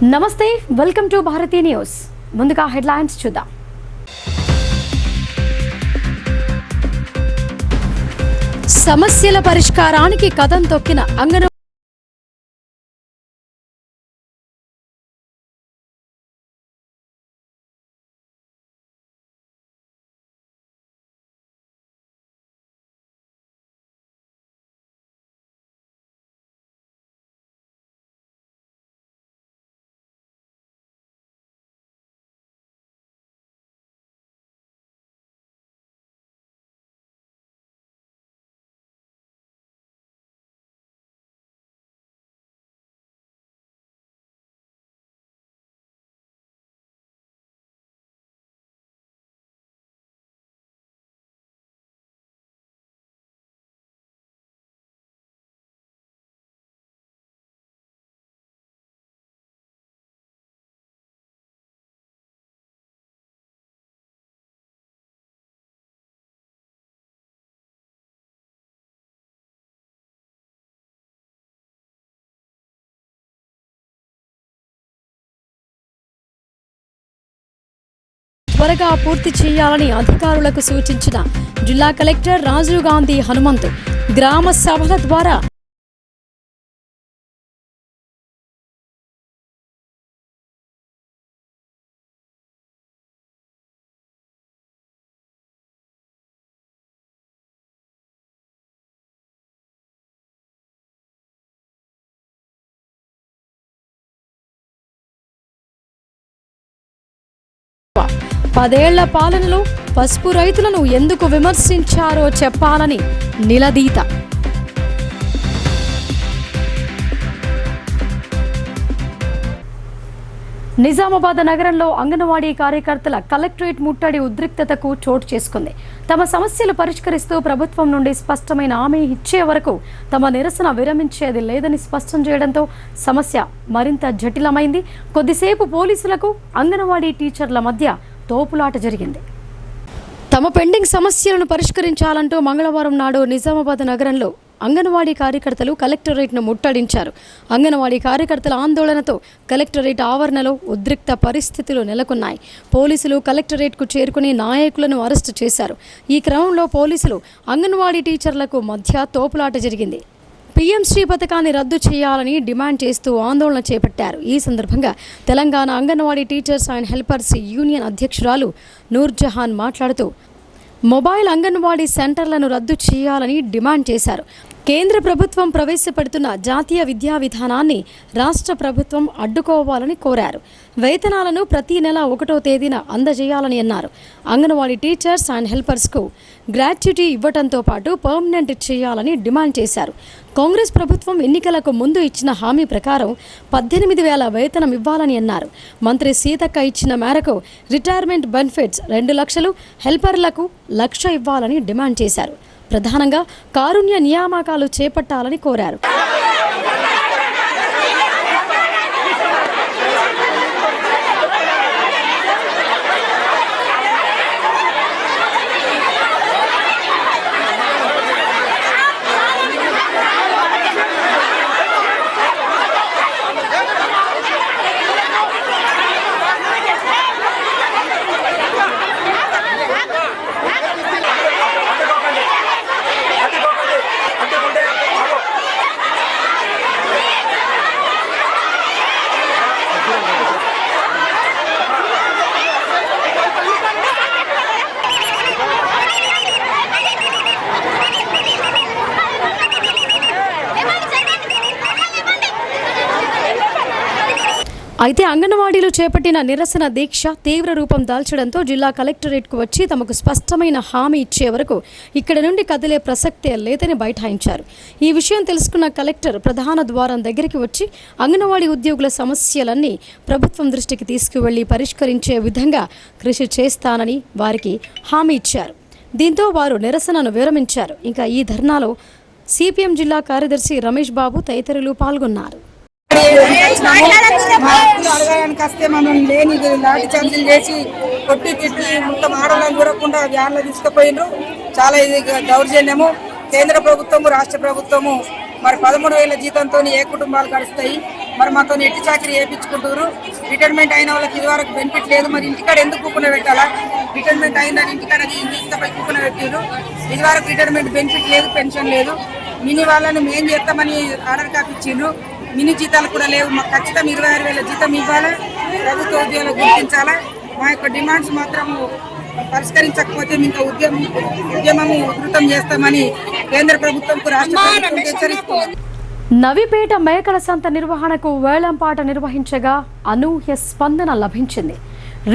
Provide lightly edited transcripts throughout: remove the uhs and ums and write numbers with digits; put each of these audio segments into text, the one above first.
నమస్తే, welcome to Bharati news. ముందుగా headlines చూద్దాం. సమస్యల పరిష్కారానికి కదం తొక్కిన అంగన్వాడీ త్వరగా పూర్తి చేయాలని అధికారులకు సూచించిన జిల్లా కలెక్టర్ రాజీవ్ గాంధీ హనుమంతు. గ్రామ సభల ద్వారా పదేళ్ల పాలనలో పసుపు రైతులను ఎందుకు విమర్శించారో చెప్పాలని నిలదీత. నిజామాబాద్ నగరంలో అంగన్వాడీ కార్యకర్తల కలెక్టరేట్ ముట్టడి ఉద్రిక్తతకు చోటు చేసుకుంది. తమ సమస్యలు పరిష్కరిస్తూ ప్రభుత్వం నుండి స్పష్టమైన హామీ ఇచ్చే వరకు తమ నిరసన విరమించేది లేదని స్పష్టం చేయడంతో సమస్య మరింత జటిలమైంది. కొద్దిసేపు పోలీసులకు అంగన్వాడీ టీచర్ల మధ్య తోపులాట జరిగింది. తమ పెండింగ్ సమస్యలను పరిష్కరించాలంటూ మంగళవారం నాడు నిజామాబాద్ నగరంలో అంగన్వాడీ కార్యకర్తలు కలెక్టరేట్ను ముట్టడించారు. అంగన్వాడీ కార్యకర్తల ఆందోళనతో కలెక్టరేట్ ఆవరణలో ఉద్రిక్త పరిస్థితులు నెలకొన్నాయి. పోలీసులు కలెక్టరేట్కు చేరుకుని నాయకులను అరెస్టు చేశారు. ఈ క్రమంలో పోలీసులు అంగన్వాడీ టీచర్లకు మధ్య తోపులాట జరిగింది. పీఎంశ్రీ పథకాన్ని రద్దు చేయాలని డిమాండ్ చేస్తూ ఆందోళన చేపట్టారు. ఈ సందర్భంగా Telangana anganwadi teachers and helpers union అధ్యక్షురాలు నూర్జహాన్ మాట్లాడుతూ మొబైల్ అంగన్వాడీ సెంటర్లను రద్దు చేయాలని డిమాండ్ చేశారు. కేంద్ర ప్రభుత్వం ప్రవేశపెడుతున్న జాతీయ విద్యా విధానాన్ని రాష్ట్ర ప్రభుత్వం అడ్డుకోవాలని కోరారు. వేతనాలను ప్రతి నెల 1వ తేదీన అందజేయాలని అన్నారు. అంగన్వాడీ టీచర్స్ అండ్ హెల్పర్స్కు గ్రాట్యుటీ ఇవ్వడంతో పాటు పర్మనెంట్ చేయాలని డిమాండ్ చేశారు. కాంగ్రెస్ ప్రభుత్వం ఎన్నికలకు ముందు ఇచ్చిన హామీ ప్రకారం 18,000 వేతనం ఇవ్వాలని అన్నారు. మంత్రి సీతక్క ఇచ్చిన మేరకు రిటైర్మెంట్ బెనిఫిట్స్ 2 లక్షలు, హెల్పర్లకు 1,00,000 ఇవ్వాలని డిమాండ్ చేశారు. ప్రధానంగా కారుణ్య నియామకాలు చేపట్టాలని కోరారు. అయితే అంగన్వాడీలు చేపట్టిన నిరసన దీక్ష తీవ్ర రూపం దాల్చడంతో జిల్లా కలెక్టరేట్కు వచ్చి తమకు స్పష్టమైన హామీ ఇచ్చే వరకు ఇక్కడ నుండి కదిలే ప్రసక్తే లేదని బైఠాయించారు. ఈ విషయం తెలుసుకున్న కలెక్టర్ ప్రధాన ద్వారం దగ్గరికి వచ్చి అంగన్వాడీ ఉద్యోగుల సమస్యలన్నీ ప్రభుత్వం దృష్టికి తీసుకువెళ్లి పరిష్కరించే విధంగా కృషి చేస్తానని వారికి హామీ ఇచ్చారు. దీంతో వారు నిరసనను విరమించారు. ఇంకా ఈ ధర్నాలో సిపిఎం జిల్లా కార్యదర్శి రమేష్ బాబు తదితరులు పాల్గొన్నారు. అడగానికి వస్తే మనం లేని లాఠీ చార్జీలు చేసి కొట్టి తిట్టి మొత్తం ఆడవాళ్ళని చూడకుండా వ్యాన్లో తీసుకుపోయినారు. చాలా ఇది దౌర్జన్యము. కేంద్ర ప్రభుత్వము రాష్ట్ర ప్రభుత్వము మరి 13,000 జీతంతో ఏ కుటుంబాలు గడుస్తాయి? మరి మాతో నెట్టి చాకరీ వేయించుకుంటారు. రిటైర్మెంట్ అయిన వాళ్ళకి ఇది వరకు బెనిఫిట్ లేదు. మరి ఇంటికాడ ఎందుకు కూకున పెట్టాలా? రిటైర్మెంట్ అయిన ఇంటికాడ తీసుకపోయి కూకున పెట్టారు. ఇది వరకు రిటైర్మెంట్ బెనిఫిట్ లేదు, పెన్షన్ లేదు. మినీ వాళ్ళని మేం చేస్తామని ఆర్డర్ కాపీ ఇచ్చిండ్రు. మినీ జీతాలు కూడా లేవు. మాకు ఖచ్చితంగా 26,000 జీతం ఇవ్వాలి. ప్రభుత్వ ఉద్యోగాలు గుర్తించాలా. మా యొక్క డిమాండ్స్ మాత్రం పరిష్కరించకపోతే ఇంకా ఉద్యమము ఉధృతం చేస్తామని కేంద్ర ప్రభుత్వంకు రాష్ట్ర ప్రభుత్వం హెచ్చరిస్తుంది. నవిపేట మేకల సంత నిర్వహణకు వేలంపాట నిర్వహించగా అనూహ్య స్పందన లభించింది.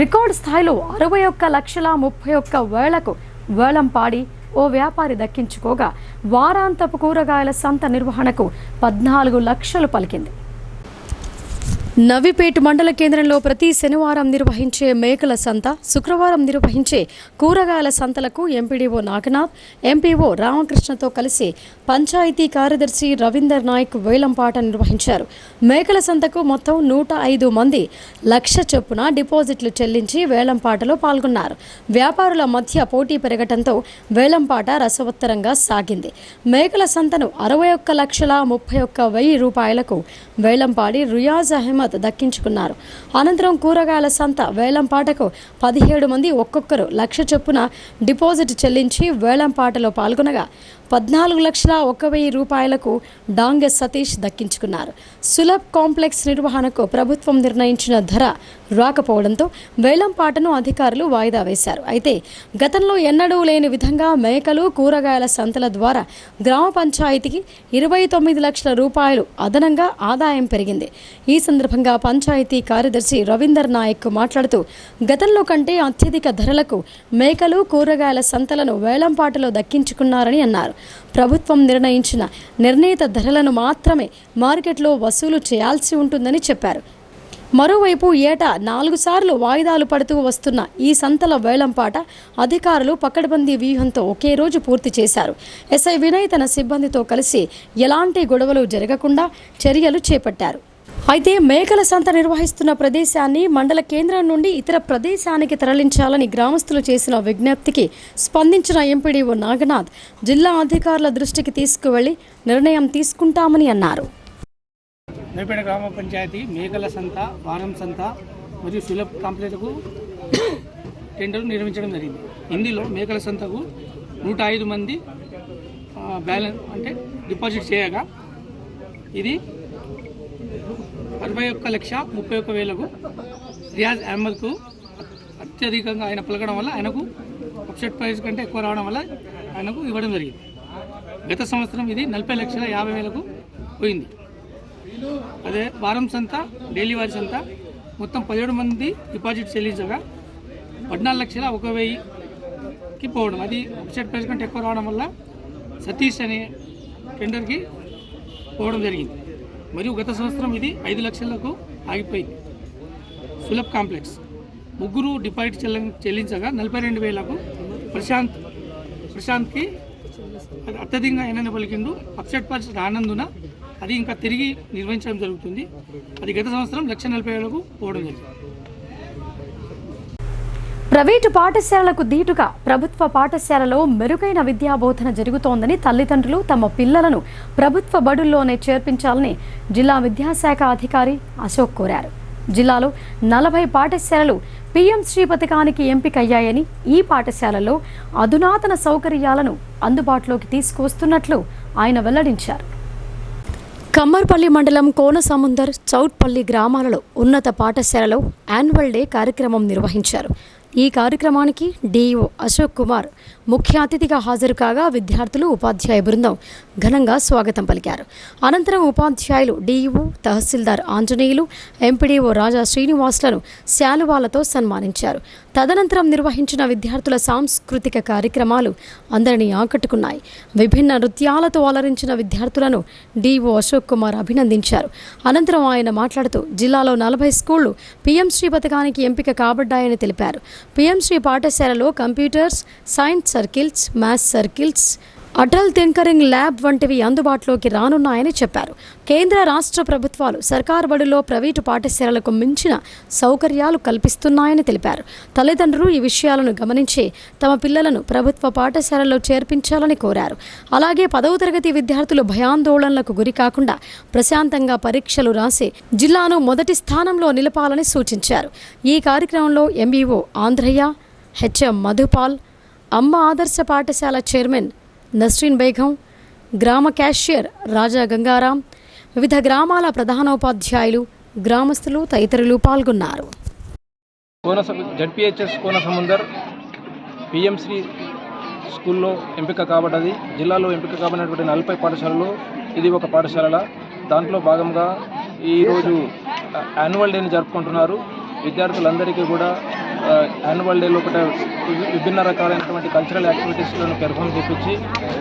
రికార్డు స్థాయిలో 61,31,000కు వేలం పాడి ఓ వ్యాపారి దక్కించుకోగా వారాంతపు కూరగాయల సంత నిర్వహణకు 14 లక్షలు పలికింది. నవిపేట మండల కేంద్రంలో ప్రతి శనివారం నిర్వహించే మేకల సంత, శుక్రవారం నిర్వహించే కూరగాయల సంతలకు ఎంపీడీఓ నాగనాథ్, ఎంపీఓ రామకృష్ణతో కలిసి పంచాయతీ కార్యదర్శి రవీందర్ నాయక్ వేలంపాట నిర్వహించారు. మేకల సంతకు మొత్తం 105 మంది లక్ష చొప్పున డిపాజిట్లు చెల్లించి వేలంపాటలో పాల్గొన్నారు. వ్యాపారుల మధ్య పోటీ పెరగటంతో వేలంపాట రసవత్తరంగా సాగింది. మేకల సంతను 61,31,000 రూపాయలకు వేలంపాడి రియాజ్ అహ్మద్ దక్కించుకున్నారు. అనంతరం కూరగాయల సంత వేలంపాటకు 17 మంది ఒక్కొక్కరు లక్ష చొప్పున డిపాజిట్ చెల్లించి వేలంపాటలో పాల్గొనగా 14,01,000 రూపాయలకు డాంగె సతీష్ దక్కించుకున్నారు. సులభ్ కాంప్లెక్స్ నిర్వహణకు ప్రభుత్వం నిర్ణయించిన ధర రాకపోవడంతో వేలంపాటను అధికారులు వాయిదా వేశారు. అయితే గతంలో ఎన్నడూ లేని విధంగా మేకలు, కూరగాయల సంతల ద్వారా గ్రామ పంచాయతీకి 29 లక్షల రూపాయలు అదనంగా ఆదాయం పెరిగింది. ఈ సందర్భంగా పంచాయతీ కార్యదర్శి రవీందర్ నాయక్ మాట్లాడుతూ గతంలో కంటే అత్యధిక ధరలకు మేకలు, కూరగాయల సంతలను వేలంపాటలో దక్కించుకున్నారని అన్నారు. ప్రభుత్వం నిర్ణయించిన నిర్ణీత ధరలను మాత్రమే మార్కెట్లో వసూలు చేయాల్సి ఉంటుందని చెప్పారు. మరోవైపు ఏటా 4 సార్లు వాయిదాలు పడుతూ వస్తున్న ఈ సంతల వేలంపాట అధికారులు పకడ్బందీ వ్యూహంతో ఒకే రోజు పూర్తి చేశారు. ఎస్ఐ వినయ్ తన సిబ్బందితో కలిసి ఎలాంటి గొడవలు జరగకుండా చర్యలు చేపట్టారు. అయితే మేకల సంత నిర్వహిస్తున్న ప్రదేశాన్ని మండల కేంద్రం నుండి ఇతర ప్రదేశానికి తరలించాలని గ్రామస్తులు చేసిన విజ్ఞప్తికి స్పందించిన ఎంపీడీఓ నాగనాథ్ జిల్లా అధికారుల దృష్టికి తీసుకువెళ్లి నిర్ణయం తీసుకుంటామని అన్నారు. నవిపేట గ్రామ పంచాయతీ మేకల సంత, వారం సంత మరియు సులభ్ కాంప్లెక్స్కు టెండర్ నిర్వహించడం జరిగింది. ఇందులో మేకల సంతకు 105 మంది బ్యాలెన్స్ అంటే డిపాజిట్ చేయగా ఇది 61,31,000కు రియాజ్ అహ్మద్కు అత్యధికంగా ఆయన పలకడం వల్ల ఆయనకు అప్సెట్ ప్రైస్ కంటే ఎక్కువ రావడం వల్ల ఆయనకు ఇవ్వడం జరిగింది. గత సంవత్సరం ఇది 40,50,000కు పోయింది. అదే వారం సంత, డైలీ వారి సంత మొత్తం 17 మంది డిపాజిట్ చెల్లించగా 14,01,000కి పోవడం, అది అప్సెట్ ప్రైస్ కంటే ఎక్కువ రావడం వల్ల సతీష్ అనే టెండర్కి పోవడం జరిగింది. మరియు గత సంవత్సరం ఇది 5 లక్షలకు ఆగిపోయింది. సులభ్ కాంప్లెక్స్ 3 డిపాజిట్ చెల్లించగా 42,000కు ప్రశాంత్కి అత్యధికంగా ఏమైనా పలికిండు. అప్సెట్ ప్రైస్ రానందున అది ఇంకా తిరిగి నిర్వహించడం జరుగుతుంది. అది గత సంవత్సరం 1,40,000కు పోవడం జరిగింది. ప్రైవేటు పాఠశాలలకు ధీటుగా ప్రభుత్వ పాఠశాలలో మెరుగైన విద్యాబోధన జరుగుతోందని తల్లిదండ్రులు తమ పిల్లలను ప్రభుత్వ బడుల్లోనే చేర్పించాలని జిల్లా విద్యాశాఖ అధికారి అశోక్ కోరారు. జిల్లాలో 40 పాఠశాలలు పీఎం శ్రీ పథకానికి ఎంపికయ్యాయని, ఈ పాఠశాలల్లో అధునాతన సౌకర్యాలను అందుబాటులోకి తీసుకువస్తున్నట్లు ఆయన వెల్లడించారు. కమ్మర్పల్లి మండలం కోనసముందర్, చౌట్పల్లి గ్రామాలలో ఉన్నత పాఠశాలలో యాన్యువల్ డే కార్యక్రమం నిర్వహించారు. ఈ కార్యక్రమానికి డీఈఓ అశోక్ కుమార్ ముఖ్య అతిథిగా హాజరు కాగా విద్యార్థులు, ఉపాధ్యాయ బృందం ఘనంగా స్వాగతం పలికారు. అనంతరం ఉపాధ్యాయులు, డీఈఓ, తహసీల్దార్ ఆంజనేయులు, ఎంపీడీఓ రాజా శ్రీనివాసులను శాలువాలతో సన్మానించారు. తదనంతరం నిర్వహించిన విద్యార్థుల సాంస్కృతిక కార్యక్రమాలు అందరినీ ఆకట్టుకున్నాయి. విభిన్న నృత్యాలతో అలరించిన విద్యార్థులను డీఈఓ అశోక్ కుమార్ అభినందించారు. అనంతరం ఆయన మాట్లాడుతూ జిల్లాలో 40 స్కూళ్లు పీఎం శ్రీ పథకానికి ఎంపిక కాబడ్డాయని తెలిపారు. పీఎం శ్రీ పాఠశాలలో computers, science circles, maths circles, Atal tinkering lab వంటివి అందుబాటులోకి రానున్నాయని చెప్పారు. కేంద్ర రాష్ట్ర ప్రభుత్వాలు సర్కారు బడుల్లో ప్రైవేటు పాఠశాలలకు మించిన సౌకర్యాలు కల్పిస్తున్నాయని తెలిపారు. తల్లిదండ్రులు ఈ విషయాలను గమనించి తమ పిల్లలను ప్రభుత్వ పాఠశాలల్లో చేర్పించాలని కోరారు. అలాగే 10వ తరగతి విద్యార్థులు భయాందోళనలకు గురి కాకుండా ప్రశాంతంగా పరీక్షలు రాసి జిల్లాను మొదటి స్థానంలో నిలపాలని సూచించారు. ఈ కార్యక్రమంలో ఎంఈఓ ఆంధ్రయ్య, హెచ్ఎం మధుపాల్, అమ్మ ఆదర్శ పాఠశాల చైర్మన్ నస్రీన్ బేగం, గ్రామ క్యాషియర్ రాజా గంగారాం, వివిధ గ్రామాల ప్రధానోపాధ్యాయులు, గ్రామస్తులు తదితరులు పాల్గొన్నారు. జడ్పీహెచ్ఎస్ కోన సముందర్ పిఎంశ్రీ స్కూల్లో ఎంపిక కాబడ్డది. జిల్లాలో ఎంపిక కాబడినటువంటి 40 పాఠశాలలో ఇది ఒక పాఠశాల. దాంట్లో భాగంగా ఈరోజు యాన్యువల్ డేని జరుపుకుంటున్నారు. విద్యార్థులందరికీ కూడా యాన్యువల్ డేలో ఒకటి విభిన్న రకాలైనటువంటి కల్చరల్ యాక్టివిటీస్లను పెర్ఫామ్ చేపించి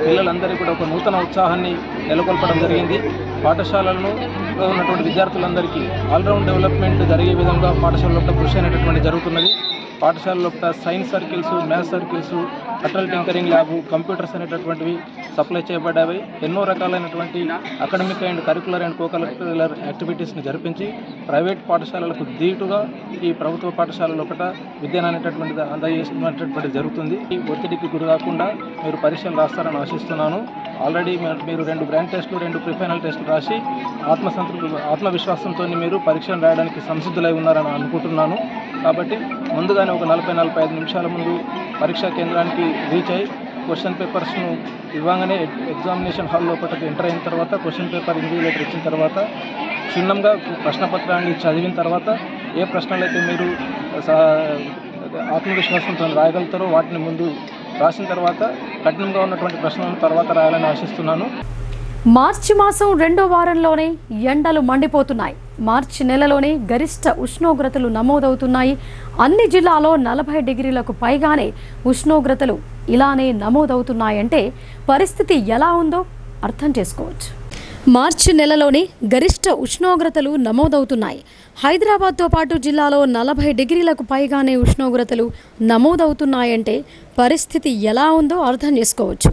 పిల్లలందరికీ కూడా ఒక నూతన ఉత్సాహాన్ని నెలకొల్పడం జరిగింది. పాఠశాలలను ఉన్నటువంటి విద్యార్థులందరికీ ఆల్రౌండ్ డెవలప్మెంట్ జరిగే విధంగా పాఠశాలలో కృషి అనేటటువంటి జరుగుతున్నది. పాఠశాలలో science circles, maths circles, Atal tinkering lab, computers అనేటటువంటివి సప్లై చేయబడ్డాయి. ఎన్నో రకాలైనటువంటి academic and curricular and cocurricular యాక్టివిటీస్ని జరిపించి ప్రైవేట్ పాఠశాలలకు దీటుగా ఈ ప్రభుత్వ పాఠశాలలో ఒకట విద్యను అనేటటువంటిది అందజేసినటువంటిది జరుగుతుంది. ఈ ఒత్తిడికి గురి కాకుండా మీరు పరీక్షలు రాస్తారని ఆశిస్తున్నాను. ఆల్రెడీ మీరు 2 గ్రాండ్ టెస్టులు, 2 ప్రీఫైనల్ టెస్టులు రాసి ఆత్మవిశ్వాసంతో మీరు పరీక్షలు రాయడానికి సంసిద్ధులై ఉన్నారని అనుకుంటున్నాను. కాబట్టి ముందుగానే ఒక 40-45 నిమిషాల ముందు పరీక్షా కేంద్రానికి రీచ్ అయ్యి క్వశ్చన్ పేపర్స్ను ఇవ్వగానే ఎగ్జామినేషన్ హాల్ లోపలికి ఎంటర్ అయిన తర్వాత క్వశ్చన్ పేపర్ ఇన్విజిలేటర్ ఇచ్చిన తర్వాత క్షుణ్ణంగా ప్రశ్నపత్రాన్ని చదివిన తర్వాత ఏ ప్రశ్నలు అయితే మీరు ఆత్మవిశ్వాసంతో రాయగలుగుతారో వాటిని ముందు రాసిన తర్వాత కఠినంగా ఉన్నటువంటి ప్రశ్నలను తర్వాత రాయాలని ఆశిస్తున్నాను. మార్చి మాసం 2వ వారంలోనే ఎండలు మండిపోతున్నాయి. మార్చి నెలలోనే గరిష్ట ఉష్ణోగ్రతలు నమోదవుతున్నాయి. అన్ని జిల్లాలో 40 డిగ్రీలకు పైగానే ఉష్ణోగ్రతలు ఇలానే నమోదవుతున్నాయంటే పరిస్థితి ఎలా ఉందో అర్థం చేసుకోవచ్చు. మార్చి నెలలోనే గరిష్ట ఉష్ణోగ్రతలు నమోదవుతున్నాయి. హైదరాబాద్తో పాటు జిల్లాలో 40 డిగ్రీలకు పైగానే ఉష్ణోగ్రతలు నమోదవుతున్నాయంటే పరిస్థితి ఎలా ఉందో అర్థం చేసుకోవచ్చు.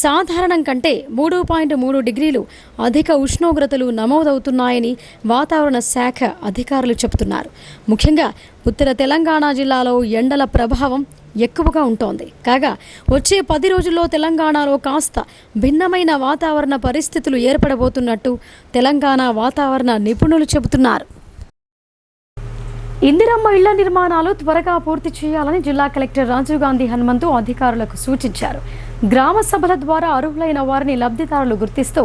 సాధారణం కంటే 3.3 డిగ్రీలు అధిక ఉష్ణోగ్రతలు నమోదవుతున్నాయని వాతావరణ శాఖ అధికారులు చెబుతున్నారు. ముఖ్యంగా ఉత్తర తెలంగాణ జిల్లాలో ఎండల ప్రభావం ఎక్కువగా ఉంటోంది. కాగా వచ్చే 10 రోజుల్లో తెలంగాణలో కాస్త భిన్నమైన వాతావరణ పరిస్థితులు ఏర్పడబోతున్నట్టు తెలంగాణ వాతావరణ నిపుణులు చెబుతున్నారు. ఇందిరమ్మ ఇళ్ల నిర్మాణాలు త్వరగా పూర్తి చేయాలని జిల్లా కలెక్టర్ రాజీవ్ గాంధీ హనుమంతు అధికారులకు సూచించారు. గ్రామ సభల ద్వారా అర్హులైన వారిని లబ్ధిదారులు గుర్తిస్తూ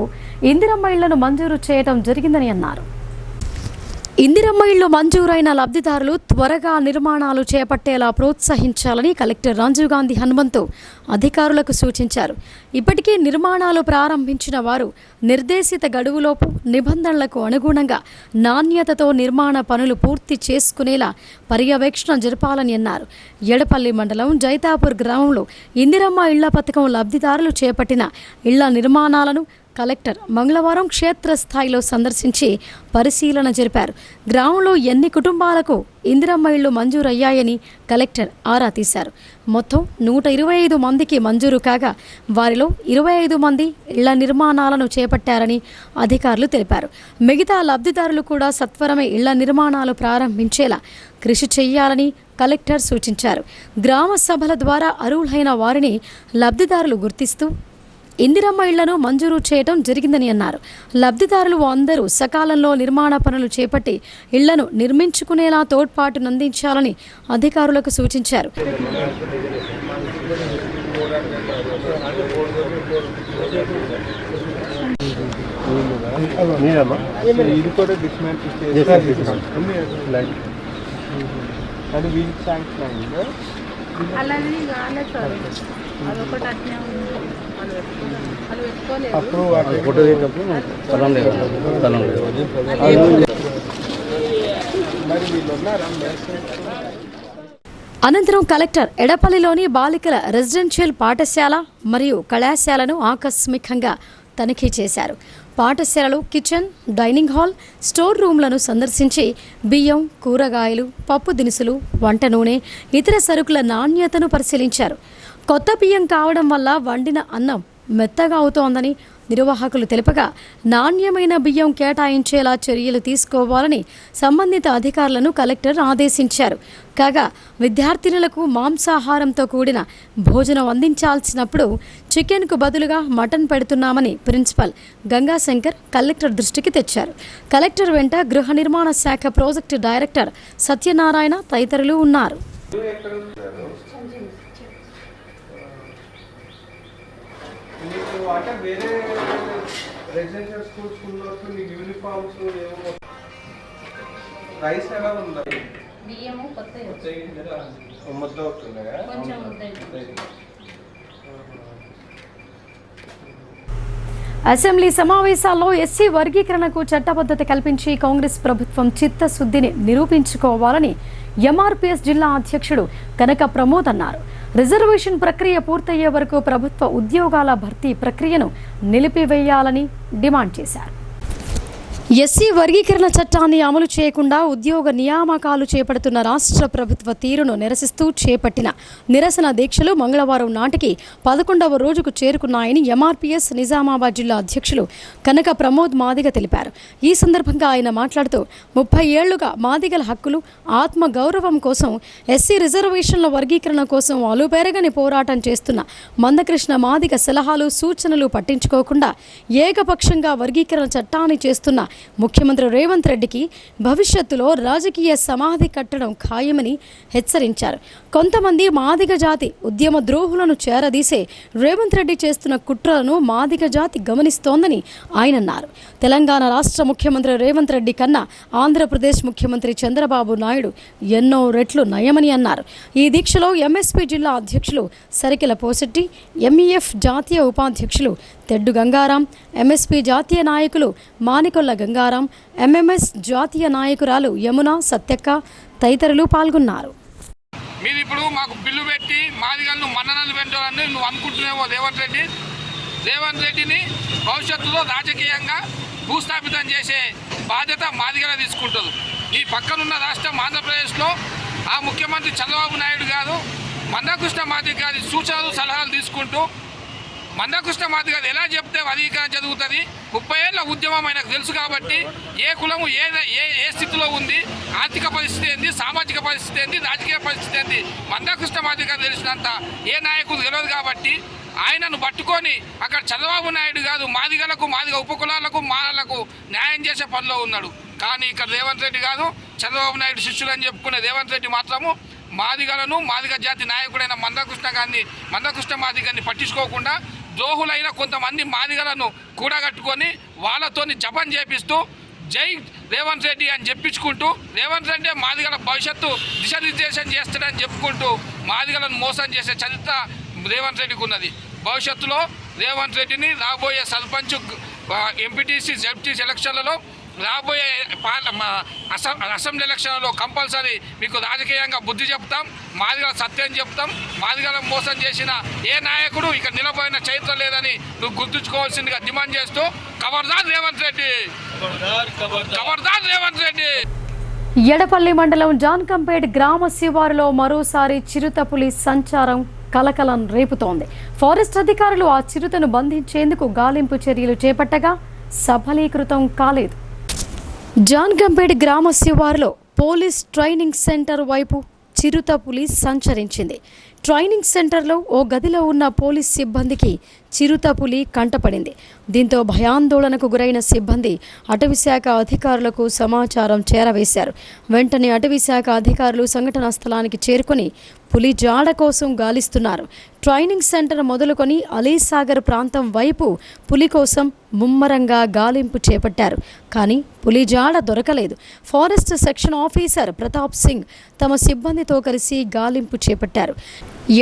ఇందిరమ్మ ఇళ్లను మంజూరు చేయడం జరిగిందని అన్నారు. ఇందిరమ్మ ఇళ్లు మంజూరైన లబ్ధిదారులు త్వరగా నిర్మాణాలు చేపట్టేలా ప్రోత్సహించాలని కలెక్టర్ రాజీవ్ గాంధీ హనుమంతు అధికారులకు సూచించారు. ఇప్పటికే నిర్మాణాలు ప్రారంభించిన వారు నిర్దేశిత గడువులోపు నిబంధనలకు అనుగుణంగా నాణ్యతతో నిర్మాణ పనులు పూర్తి చేసుకునేలా పర్యవేక్షణ జరపాలని అన్నారు. ఎడపల్లి మండలం జైతాపూర్ గ్రామంలో ఇందిరమ్మ ఇళ్ల పథకం లబ్ధిదారులు చేపట్టిన ఇళ్ల నిర్మాణాలను కలెక్టర్ మంగళవారం క్షేత్రస్థాయిలో సందర్శించి పరిశీలన జరిపారు. గ్రామంలో ఎన్ని కుటుంబాలకు ఇందిరమ్మ ఇళ్లు మంజూరయ్యాయని కలెక్టర్ ఆరా తీశారు. మొత్తం 125 మందికి మంజూరు కాగా వారిలో 25 మంది ఇళ్ల నిర్మాణాలను చేపట్టారని అధికారులు తెలిపారు. మిగతా లబ్ధిదారులు కూడా సత్వరమే ఇళ్ల నిర్మాణాలు ప్రారంభించేలా కృషి చేయాలని కలెక్టర్ సూచించారు. గ్రామ సభల ద్వారా అర్హులైన వారిని లబ్ధిదారులు గుర్తిస్తూ ఇందిరమ్మ ఇళ్లను మంజూరు చేయడం జరిగిందని అన్నారు. లబ్ధిదారులు అందరూ సకాలంలో నిర్మాణ పనులు చేపట్టి ఇళ్లను నిర్మించుకునేలా తోడ్పాటునందించాలని అధికారులకు సూచించారు. అనంతరం కలెక్టర్ ఎడపల్లిలోని బాలికల రెసిడెన్షియల్ పాఠశాల మరియు కళాశాలను ఆకస్మికంగా తనిఖీ చేశారు. పాఠశాలలో కిచెన్, డైనింగ్ హాల్, స్టోర్ రూమ్లను సందర్శించి బియ్యం, కూరగాయలు, పప్పు దినుసులు, వంట నూనె, ఇతర సరుకుల నాణ్యతను పరిశీలించారు. కొత్త బియ్యం కావడం వల్ల వండిన అన్నం మెత్తగా అవుతోందని నిర్వాహకులు తెలుపగా నాణ్యమైన బియ్యం కేటాయించేలా చర్యలు తీసుకోవాలని సంబంధిత అధికారులను కలెక్టర్ ఆదేశించారు. కాగా విద్యార్థినులకు మాంసాహారంతో కూడిన భోజనం అందించాల్సినప్పుడు చికెన్కు బదులుగా మటన్ పెడుతున్నామని ప్రిన్సిపల్ గంగాశంకర్ కలెక్టర్ దృష్టికి తెచ్చారు. కలెక్టర్ వెంట గృహ నిర్మాణ శాఖ ప్రాజెక్టు డైరెక్టర్ సత్యనారాయణ తదితరులు ఉన్నారు. అంటే వేరే రెసిడెన్షియల్ స్కూల్లో మీకు యూనిఫామ్స్ ఏమో రైస్ ఎలా ఉన్నాయి? బియ్యము కొత్తవి ముద్ద అవుతున్నాయా? కొంచెం ముద్ద. అసెంబ్లీ సమావేశాల్లో ఎస్సీ వర్గీకరణకు చట్టబద్ధత కల్పించి కాంగ్రెస్ ప్రభుత్వం చిత్తశుద్ధిని నిరూపించుకోవాలని ఎంఆర్పీఎస్ జిల్లా అధ్యక్షుడు కనక ప్రమోద్ అన్నారు. రిజర్వేషన్ ప్రక్రియ పూర్తయ్యే వరకు ప్రభుత్వ ఉద్యోగాల భర్తీ ప్రక్రియను నిలిపివేయాలని డిమాండ్ చేశారు. ఎస్సీ వర్గీకరణ చట్టాన్ని అమలు చేయకుండా ఉద్యోగ నియామకాలు చేపడుతున్న రాష్ట్ర ప్రభుత్వ తీరును నిరసిస్తూ చేపట్టిన నిరసన దీక్షలు మంగళవారం నాటికి 11వ రోజుకు చేరుకున్నాయని ఎంఆర్పీఎస్ నిజామాబాద్ జిల్లా అధ్యక్షులు కనక ప్రమోద్ మాదిగ తెలిపారు. ఈ సందర్భంగా ఆయన మాట్లాడుతూ 30 ఏళ్లుగా మాదిగల హక్కులు, ఆత్మ గౌరవం కోసం, ఎస్సీ రిజర్వేషన్ల వర్గీకరణ కోసం అలుపెరగని పోరాటం చేస్తున్న మందకృష్ణ మాదిగ సలహాలు, సూచనలు పట్టించుకోకుండా ఏకపక్షంగా వర్గీకరణ చట్టాన్ని చేస్తున్న ముఖ్యమంత్రి రేవంత్ రెడ్డికి భవిష్యత్తులో రాజకీయ సమాధి కట్టడం ఖాయమని హెచ్చరించారు. కొంతమంది మాదిగ జాతి ఉద్యమ ద్రోహులను చేరదీసే రేవంత్ రెడ్డి చేస్తున్న కుట్రలను మాదిగ జాతి గమనిస్తోందని ఆయన అన్నారు. తెలంగాణ రాష్ట్ర ముఖ్యమంత్రి రేవంత్ రెడ్డి కన్నా ఆంధ్రప్రదేశ్ ముఖ్యమంత్రి చంద్రబాబు నాయుడు ఎన్నో రెట్లు నయమని అన్నారు. ఈ దీక్షలో ఎంఎస్పీ జిల్లా అధ్యక్షులు సరికెల పోసెట్టి, ఎంఈఎఫ్ జాతీయ ఉపాధ్యక్షులు తెడ్డు గంగారాం, ఎంఎస్పీ జాతీయ నాయకులు మానికొల్ల గంగారాం, ఎంఎంఎస్ జాతీయ నాయకురాలు యమున సత్యక్క తదితరులు పాల్గొన్నారు. మీరు ఇప్పుడు మాకు బిల్లు పెట్టి మాదిగలను మన్ననలు పెట్టాలని నువ్వు అనుకుంటున్నావో రేవంత్ రెడ్డిని భవిష్యత్తులో రాజకీయంగా భూస్థాపితం చేసే బాధ్యత మాదిగల తీసుకుంటుంది. నీ పక్కనున్న రాష్ట్రం ఆంధ్రప్రదేశ్లో ఆ ముఖ్యమంత్రి చంద్రబాబు నాయుడు గారు మందకృష్ణ మాదిగ గారి సూచనలు సలహాలు తీసుకుంటూ మందకృష్ణ మాదిగ గారు ఎలా చెప్తే వర్గీకరణ జరుగుతుంది, 30 ఏళ్ల ఉద్యమం ఆయనకు తెలుసు కాబట్టి ఏ కులము ఏ స్థితిలో ఉంది, ఆర్థిక పరిస్థితి ఏంది, సామాజిక పరిస్థితి ఏంది, రాజకీయ పరిస్థితి ఏంది మందకృష్ణ మాదిగ గారు తెలిసినంత ఏ నాయకుడు తెలియదు కాబట్టి ఆయనను పట్టుకొని అక్కడ చంద్రబాబు నాయుడు గారు మాదిగలకు, మాదిగ ఉపకులాలకు, మాలకు న్యాయం చేసే పనిలో ఉన్నాడు. కానీ ఇక్కడ రేవంత్ రెడ్డి గారు చంద్రబాబు నాయుడు శిష్యులు అని చెప్పుకునే రేవంత్ రెడ్డి మాత్రము మాదిగలను, మాదిగ జాతి నాయకుడైన మందకృష్ణ మాదిగని పట్టించుకోకుండా ద్రోహులైన కొంతమంది మాదిగలను కూడగట్టుకొని వాళ్ళతోని జపం చేపిస్తూ జై రేవంత్ రెడ్డి అని చెప్పించుకుంటూ రేవంత్ రెడ్డి మాదిగల భవిష్యత్తు దిశానిర్దేశం చేస్తాడని చెప్పుకుంటూ మాదిగలను మోసం చేసే చరిత్ర రేవంత్ రెడ్డికి ఉన్నది. భవిష్యత్తులో రేవంత్ రెడ్డిని రాబోయే సర్పంచ్, ఎంపీటీసీ, జెడ్పీటీసీ ఎలక్షన్లలో, రాబోయే అసెంబ్లీ ఎలక్షన్లలో కంపల్సరీ మీకు రాజకీయంగా బుద్ధి చెప్తాం, మాదిగల సత్యం చెప్తాం. మాదిగలను మోసం చేసిన ఏ నాయకుడు ఇక్కడ నిలబడిన చరిత్ర లేదని నువ్వు గుర్తుంచుకోవాల్సిందిగా డిమాండ్ చేస్తూ ఖబర్దార్ రేవంత్ రెడ్డి, ఖబర్దార్ రేవంత్ రెడ్డి. ఎడపల్లి మండలం జాన్కంపేట్ గ్రామ శివారులో మరోసారి చిరుతపులి సంచారం కలకలం రేపుతోంది. ఫారెస్ట్ అధికారులు ఆ చిరుతను బంధించేందుకు గాలింపు చర్యలు చేపట్టగా సఫలీకృతం కాలేదు. జాన్కంపేట్ గ్రామ శివారులో పోలీస్ ట్రైనింగ్ సెంటర్ వైపు చిరుతపులి సంచరించింది. ట్రైనింగ్ సెంటర్లో ఓ గదిలో ఉన్న పోలీస్ సిబ్బందికి చిరుతపులి కంటపడింది. దీంతో భయాందోళనకు గురైన సిబ్బంది అటవీశాఖ అధికారులకు సమాచారం చేరవేశారు. వెంటనే అటవీశాఖ అధికారులు సంఘటనా స్థలానికి చేరుకొని పులి జాడ కోసం గాలిస్తున్నారు. ట్రైనింగ్ సెంటర్ మొదలుకొని అలీసాగర్ ప్రాంతం వైపు పులి కోసం ముమ్మరంగా గాలింపు చేపట్టారు. కానీ పులి జాడ దొరకలేదు. Forest section officer Pratap Singh తమ సిబ్బందితో కలిసి గాలింపు చేపట్టారు.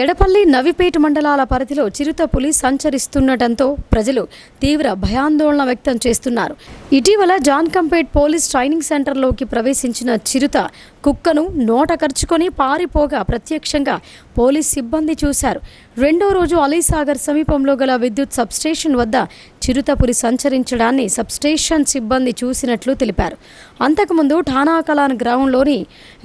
ఎడపల్లి, నవిపేట మండలాల పరిధిలో చిరుతపులి సంచరిస్తుండటంతో ప్రజలు తీవ్ర భయాందోళన వ్యక్తం చేస్తున్నారు. ఇటీవల జాన్కంపేట్ పోలీస్ ట్రైనింగ్ సెంటర్లోకి ప్రవేశించిన చిరుత కుక్కను నోట కరుచుకొని పారిపోగా ప్రత్యక్షంగా పోలీస్ సిబ్బంది చూశారు. రెండో రోజు అలీసాగర్ సమీపంలో గల విద్యుత్ సబ్స్టేషన్ వద్ద చిరుతపులి సంచరించడాన్ని సబ్స్టేషన్ సిబ్బంది చూసినట్లు తెలిపారు. అంతకుముందు ఠానాకలాన్ గ్రామంలోని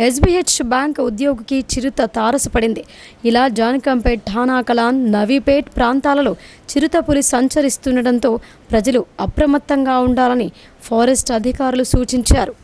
ఎస్బీహెచ్ బ్యాంక్ ఉద్యోగికి చిరుత తారసపడింది. ఇలా జానకంపేట్, ఠానాకలాన్, నవీపేట్ ప్రాంతాలలో చిరుతపులి సంచరిస్తుండటంతో ప్రజలు అప్రమత్తంగా ఉండాలని ఫారెస్ట్ అధికారులు సూచించారు.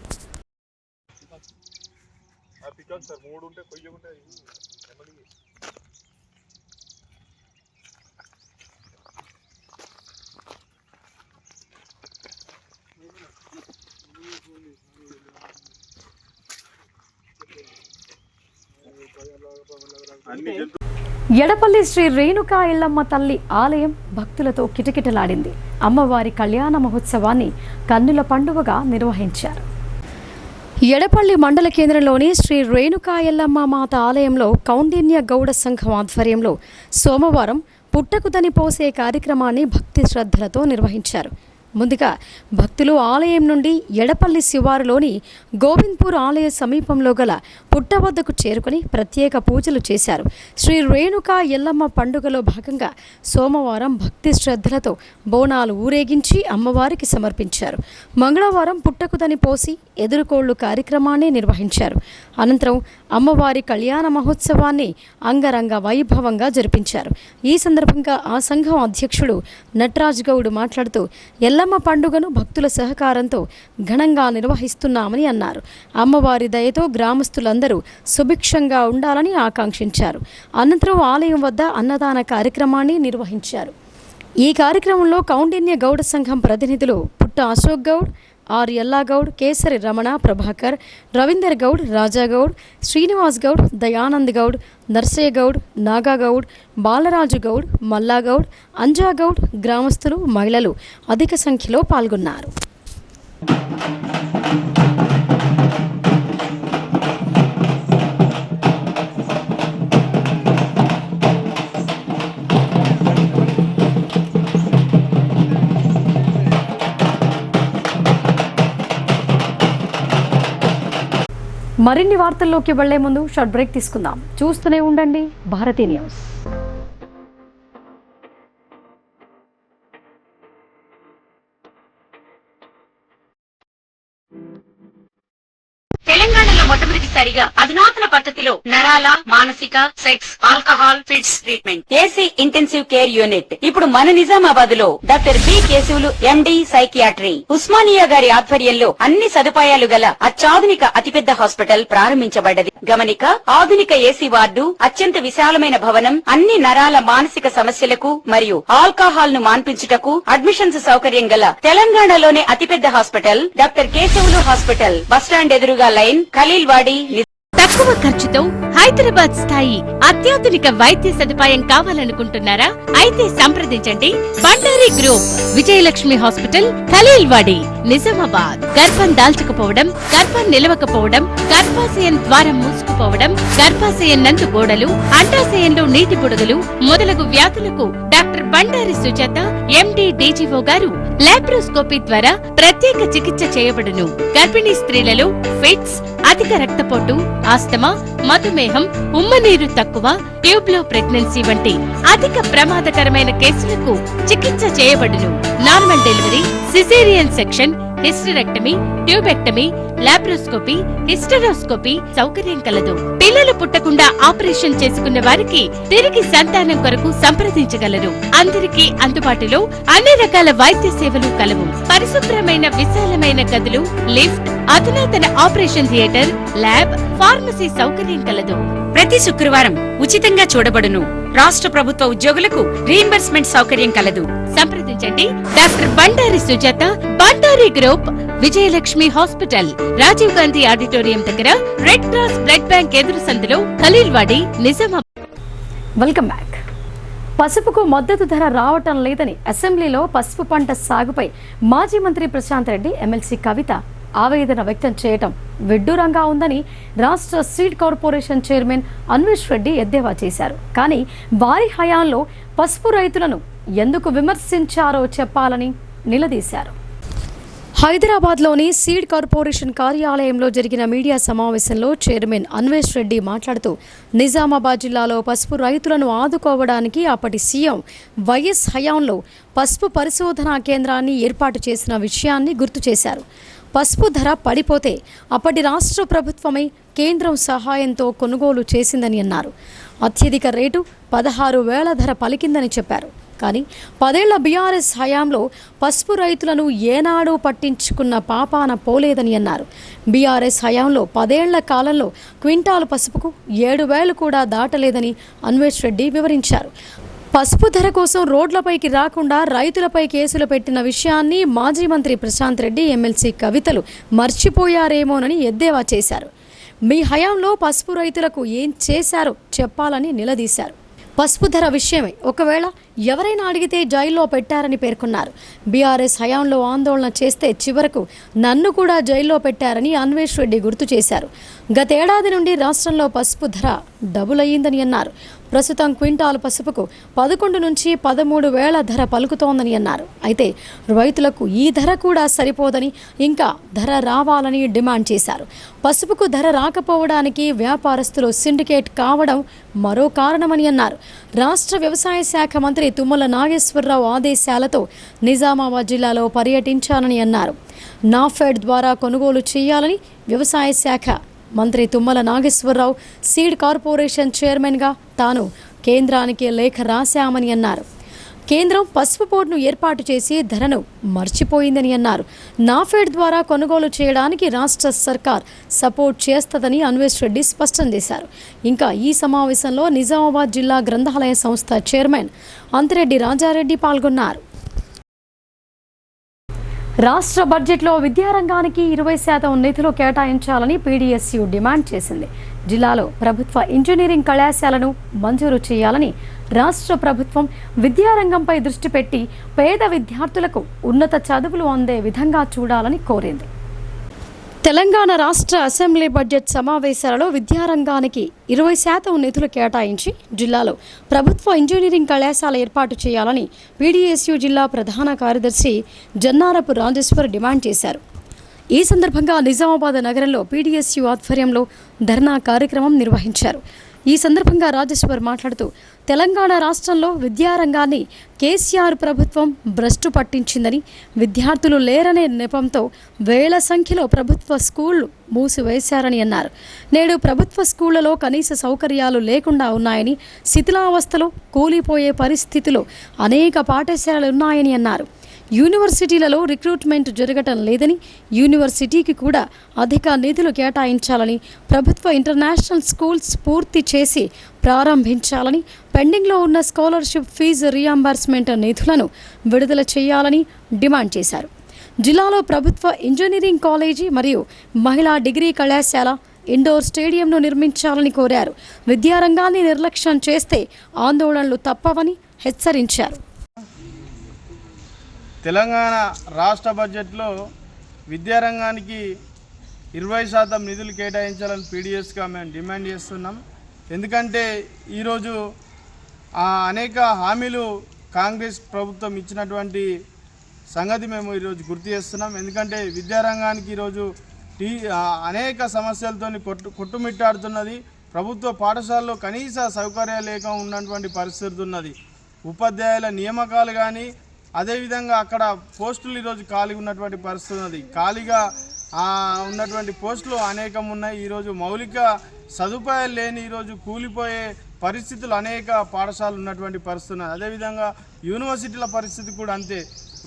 ఎడపల్లి శ్రీ రేణుకా ఎల్లమ్మ తల్లి ఆలయం భక్తులతో కిటకిటలాడింది. అమ్మవారి కళ్యాణ మహోత్సవాన్ని కన్నుల పండుగగా నిర్వహించారు. ఎడపల్లి మండల కేంద్రంలోని శ్రీ రేణుకా ఎల్లమ్మ మాత ఆలయంలో కౌండిన్య గౌడ సంఘం ఆధ్వర్యంలో సోమవారం పుట్టకుదని పోసే కార్యక్రమాన్ని భక్తి శ్రద్ధలతో నిర్వహించారు. ముందుగా భక్తులు ఆలయం నుండి ఎడపల్లి శివారులోని గోవింద్పూర్ ఆలయ సమీపంలో గల పుట్ట వద్దకు చేరుకుని ప్రత్యేక పూజలు చేశారు. శ్రీ రేణుకా ఎల్లమ్మ పండుగలో భాగంగా సోమవారం భక్తి శ్రద్ధలతో బోనాలు ఊరేగించి అమ్మవారికి సమర్పించారు. మంగళవారం పుట్టకుదని పోసి ఎదురుకోళ్లు కార్యక్రమాన్ని నిర్వహించారు. అనంతరం అమ్మవారి కళ్యాణ మహోత్సవాన్ని అంగరంగ వైభవంగా జరిపించారు. ఈ సందర్భంగా ఆ సంఘం అధ్యక్షుడు నటరాజ్ గౌడ్ మాట్లాడుతూ ఎల్లమ్మ పండుగను భక్తుల సహకారంతో ఘనంగా నిర్వహిస్తున్నామని అన్నారు. అమ్మవారి దయతో గ్రామస్తులందరూ సుభిక్షంగా ఉండాలని ఆకాంక్షించారు. అనంతరం ఆలయం వద్ద అన్నదాన కార్యక్రమాన్ని నిర్వహించారు. ఈ కార్యక్రమంలో కౌండిన్య గౌడ సంఘం ప్రతినిధులు పుట్ట అశోక్ గౌడ్, ఆర్ ఎల్లాగౌడ్, కేసరి రమణ, ప్రభాకర్, రవీందర్ గౌడ్, రాజాగౌడ్, శ్రీనివాస్ గౌడ్, దయానంద్ గౌడ్, నర్సయ్య గౌడ్, నాగాగౌడ్, బాలరాజు గౌడ్, మల్లాగౌడ్, అంజాగౌడ్, గ్రామస్తులు, మహిళలు అధిక సంఖ్యలో పాల్గొన్నారు. మరిన్ని వార్తల్లోకి వెళ్లే ముందు షార్ట్ బ్రేక్ తీసుకుందాం. చూస్తూనే ఉండండి భారతీ న్యూస్. తెలంగాణలో మొట్టమొదటిసారిగా అధునాతన పద్ధతిలో నరాల, మానసిక, sex, alcohol, fits treatment, AC intensive care unit ఇప్పుడు మన నిజామాబాద్ లో doctor B Keshavulu MD psychiatry, Osmania గారి ఆధ్వర్యంలో అన్ని సదుపాయాలు గల అత్యాధునిక అతిపెద్ద హాస్పిటల్ ప్రారంభించబడ్డది. గమనిక, ఆధునిక ఏసీ వార్డు, అత్యంత విశాలమైన భవనం, అన్ని నరాల మానసిక సమస్యలకు మరియు ఆల్కహాల్ ను మాన్పించుటకు అడ్మిషన్స్ సౌకర్యం గల తెలంగాణలోనే అతిపెద్ద hospital doctor Keshavulu hospital, bus stand ఎదురుగా లైన్, ఖలీల్వాడి. తక్కువ ఖర్చుతో హైదరాబాద్ స్థాయి అత్యాధునిక వైద్య సదుపాయం కావాలనుకుంటున్నారా? అయితే సంప్రదించండి బండారి గ్రూప్, విజయలక్ష్మి హాస్పిటల్, ఖలీల్వాడి, నిజామాబాద్. గర్భం దాల్చకపోవడం, గర్భం నిలవకపోవడం, గర్భాశయం ద్వారం మూసుకుపోవడం, గర్భాశయం నందు గోడలు, అండాశయంలో నీటి బుడగలు మొదలగు వ్యాధులకు డాక్టర్ బండారి సుజాత ఎండి డీజీఓ గారు లాప్రోస్కోపీ ద్వారా ప్రత్యేక చికిత్స చేయబడును. గర్భిణీ స్త్రీలలో ఫిట్స్, అధిక రక్తపోటు, ఆస్తమా, మధుమేహం, ఉమ్మనీరు తక్కువ, ట్యూబ్లో ప్రెగ్నెన్సీ వంటి అధిక ప్రమాదకరమైన కేసులకు చికిత్స చేయబడును. Normal delivery, caesarean section, hysterectomy, tubectomy, laparoscopy, hysteroscopy సౌకర్యం కలదు. పిల్లలు పుట్టకుండా ఆపరేషన్ చేసుకున్న వారికి తిరిగి సంతానం కొరకు సంప్రదించగలరు. అందరికీ అందుబాటులో అన్ని రకాల వైద్య సేవలు కలవు. పరిశుభ్రమైన విశాలమైన గదులు, లిఫ్ట్, అధునాతన ఆపరేషన్ థియేటర్, ల్యాబ్, ఫార్మసీ సౌకర్యం కలదు. ప్రతి శుక్రవారం ఉచితంగా చూడబడును. రాష్ట్ర ప్రభుత్వ ఉద్యోగులకు రీయింబర్స్మెంట్ సౌకర్యం కలదు. సంప్రదించండి doctor Bandari Sujatha, Bandari group, Vijayalakshmi hospital, Rajiv Gandhi auditorium దగ్గర, రెడ్ క్రాస్ బ్లడ్ బ్యాంక్ ఎదురు సందులో, ఖలీల్వాడి, నిజామాబాద్. Welcome back. పసుపుకు మద్దతు ధర రావటం లేదని అసెంబ్లీలో పసుపు పంట సాగుపై మాజీ మంత్రి ప్రశాంత్ రెడ్డి, ఎమ్మెల్సీ కవిత ఆవేదన వ్యక్తం చేయటం విడ్డూరంగా ఉందని రాష్ట్ర seed corporation chairman Anvesh Reddy ఎద్దేవా చేశారు. కానీ వారి హయాంలో పసుపు రైతులను ఎందుకు విమర్శించారో చెప్పాలని నిలదీశారు. హైదరాబాద్లోని సీడ్ కార్పొరేషన్ కార్యాలయంలో జరిగిన మీడియా సమావేశంలో చైర్మన్ అన్వేష్ రెడ్డి మాట్లాడుతూ నిజామాబాద్ జిల్లాలో పసుపు రైతులను ఆదుకోవడానికి అప్పటి సీఎం వైఎస్ హయాంలో పసుపు పరిశోధనా కేంద్రాన్ని ఏర్పాటు చేసిన విషయాన్ని గుర్తు చేశారు. పసుపు ధర పడిపోతే అప్పటి రాష్ట్ర ప్రభుత్వమే కేంద్రం సహాయంతో కొనుగోలు చేసిందని అన్నారు. అత్యధిక రేటు 16,000 ధర పలికిందని చెప్పారు. కానీ 10 ఏళ్ల బీఆర్ఎస్ హయాంలో పసుపు రైతులను ఏనాడూ పట్టించుకున్న పాపాన పోలేదని అన్నారు. బీఆర్ఎస్ హయాంలో 10 ఏళ్ల కాలంలో క్వింటాలు పసుపుకు 7,000 కూడా దాటలేదని అన్వేష్ రెడ్డి వివరించారు. పసుపు ధర కోసం రోడ్లపైకి రాకుండా రైతులపై కేసులు పెట్టిన విషయాన్ని మాజీ మంత్రి ప్రశాంత్ రెడ్డి, ఎమ్మెల్సీ కవితలు మర్చిపోయారేమోనని ఎద్దేవా చేశారు. మీ హయాంలో పసుపు రైతులకు ఏం చేశారో చెప్పాలని నిలదీశారు. పసుపు ధర విషయమై ఒకవేళ ఎవరైనా అడిగితే జైల్లో పెట్టారని పేర్కొన్నారు. బీఆర్ఎస్ హయాంలో ఆందోళన చేస్తే చివరకు నన్ను కూడా జైల్లో పెట్టారని అన్వేష్ రెడ్డి గుర్తు చేశారు. గతేడాది నుండి రాష్ట్రంలో పసుపు ధర డబుల్ అయ్యిందని అన్నారు. ప్రస్తుతం క్వింటాలు పసుపుకు 11 నుంచి 13,000 ధర పలుకుతోందని అన్నారు. అయితే రైతులకు ఈ ధర కూడా సరిపోదని ఇంకా ధర రావాలని డిమాండ్ చేశారు. పసుపుకు ధర రాకపోవడానికి వ్యాపారస్తులు సిండికేట్ కావడం మరో కారణమని అన్నారు. రాష్ట్ర వ్యవసాయ శాఖ మంత్రి తుమ్మల నాగేశ్వరరావు ఆదేశాలతో నిజామాబాద్ జిల్లాలో పర్యటించాలని అన్నారు. నాఫెడ్ ద్వారా కొనుగోలు చేయాలని వ్యవసాయ శాఖ మంత్రి తుమ్మల నాగేశ్వరరావు సీడ్ కార్పొరేషన్ చైర్మన్గా తాను కేంద్రానికి లేఖ రాశామని అన్నారు. కేంద్రం పసుపు బోర్డును ఏర్పాటు చేసి ధరను మర్చిపోయిందని అన్నారు. నాఫెడ్ ద్వారా కొనుగోలు చేయడానికి రాష్ట్ర సర్కార్ సపోర్ట్ చేస్తదని అన్వేష్ రెడ్డి స్పష్టం చేశారు. ఇంకా ఈ సమావేశంలో నిజామాబాద్ జిల్లా గ్రంథాలయ సంస్థ చైర్మన్ అంతిరెడ్డి రాజారెడ్డి పాల్గొన్నారు. రాష్ట్ర బడ్జెట్లో విద్యారంగానికి 20% నిధులు కేటాయించాలని పీడీఎస్యూ డిమాండ్ చేసింది. జిల్లాలో ప్రభుత్వ ఇంజనీరింగ్ కళాశాలను మంజూరు చేయాలని రాష్ట్ర ప్రభుత్వం విద్యారంగంపై దృష్టి పెట్టి పేద విద్యార్థులకు ఉన్నత చదువులు అందే విధంగా చూడాలని కోరింది. తెలంగాణ రాష్ట్ర అసెంబ్లీ బడ్జెట్ సమావేశాలలో విద్యారంగానికి 20% నిధులు కేటాయించి జిల్లాలో ప్రభుత్వ ఇంజనీరింగ్ కళాశాల ఏర్పాటు చేయాలని పీడీఎస్యూ జిల్లా ప్రధాన కార్యదర్శి జన్నారపు రాజేశ్వర్ డిమాండ్ చేశారు. ఈ సందర్భంగా నిజామాబాద్ నగరంలో పీడీఎస్యూ ఆధ్వర్యంలో ధర్నా కార్యక్రమం నిర్వహించారు. ఈ సందర్భంగా రాజేశ్వర్ మాట్లాడుతూ తెలంగాణ రాష్ట్రంలో విద్యారంగాన్ని కేసీఆర్ ప్రభుత్వం భ్రష్టు పట్టించిందని, విద్యార్థులు లేరనే నెపంతో వేల సంఖ్యలో ప్రభుత్వ స్కూళ్లు మూసివేశారని అన్నారు. నేడు ప్రభుత్వ స్కూళ్లలో కనీస సౌకర్యాలు లేకుండా ఉన్నాయని, శిథిలావస్థలో కూలిపోయే పరిస్థితిలో అనేక పాఠశాలలున్నాయని అన్నారు. యూనివర్సిటీలలో రిక్రూట్మెంట్ జరగటం లేదని, యూనివర్సిటీకి కూడా అధిక నిధులు కేటాయించాలని, ప్రభుత్వ ఇంటర్నేషనల్ స్కూల్స్ పూర్తి చేసి ప్రారంభించాలని, పెండింగ్లో ఉన్న స్కాలర్షిప్ ఫీజు రీయింబర్స్మెంట్ నిధులను విడుదల చేయాలని డిమాండ్ చేశారు. జిల్లాలో ప్రభుత్వ ఇంజనీరింగ్ కాలేజీ మరియు మహిళా డిగ్రీ కళాశాల, ఇండోర్ స్టేడియంను నిర్మించాలని కోరారు. విద్యారంగాన్ని నిర్లక్ష్యం చేస్తే ఆందోళనలు తప్పవని హెచ్చరించారు. తెలంగాణ రాష్ట్ర బడ్జెట్లో విద్యారంగానికి 20% నిధులు కేటాయించాలని పీడీఎస్గా మేము డిమాండ్ చేస్తున్నాం. ఎందుకంటే ఈరోజు అనేక హామీలు కాంగ్రెస్ ప్రభుత్వం ఇచ్చినటువంటి సంగతి మేము ఈరోజు గుర్తు చేస్తున్నాం. ఎందుకంటే విద్యారంగానికి ఈరోజు అనేక సమస్యలతో కొట్టుమిట్టాడుతున్నది. ప్రభుత్వ పాఠశాలలో కనీస సౌకర్యాలు లేక ఉన్నటువంటి పరిస్థితి ఉన్నది. ఉపాధ్యాయుల నియామకాలు కానీ, అదేవిధంగా అక్కడ పోస్టులు ఈరోజు ఖాళీ ఉన్నటువంటి పరిస్థితి ఉన్నది. ఖాళీగా ఉన్నటువంటి పోస్టులు అనేకం ఉన్నాయి. ఈరోజు మౌలిక సదుపాయాలు లేని ఈరోజు కూలిపోయే పరిస్థితులు అనేక పాఠశాలలు ఉన్నటువంటి పరిస్థితి ఉన్నది. అదేవిధంగా యూనివర్సిటీల పరిస్థితి కూడా అంతే.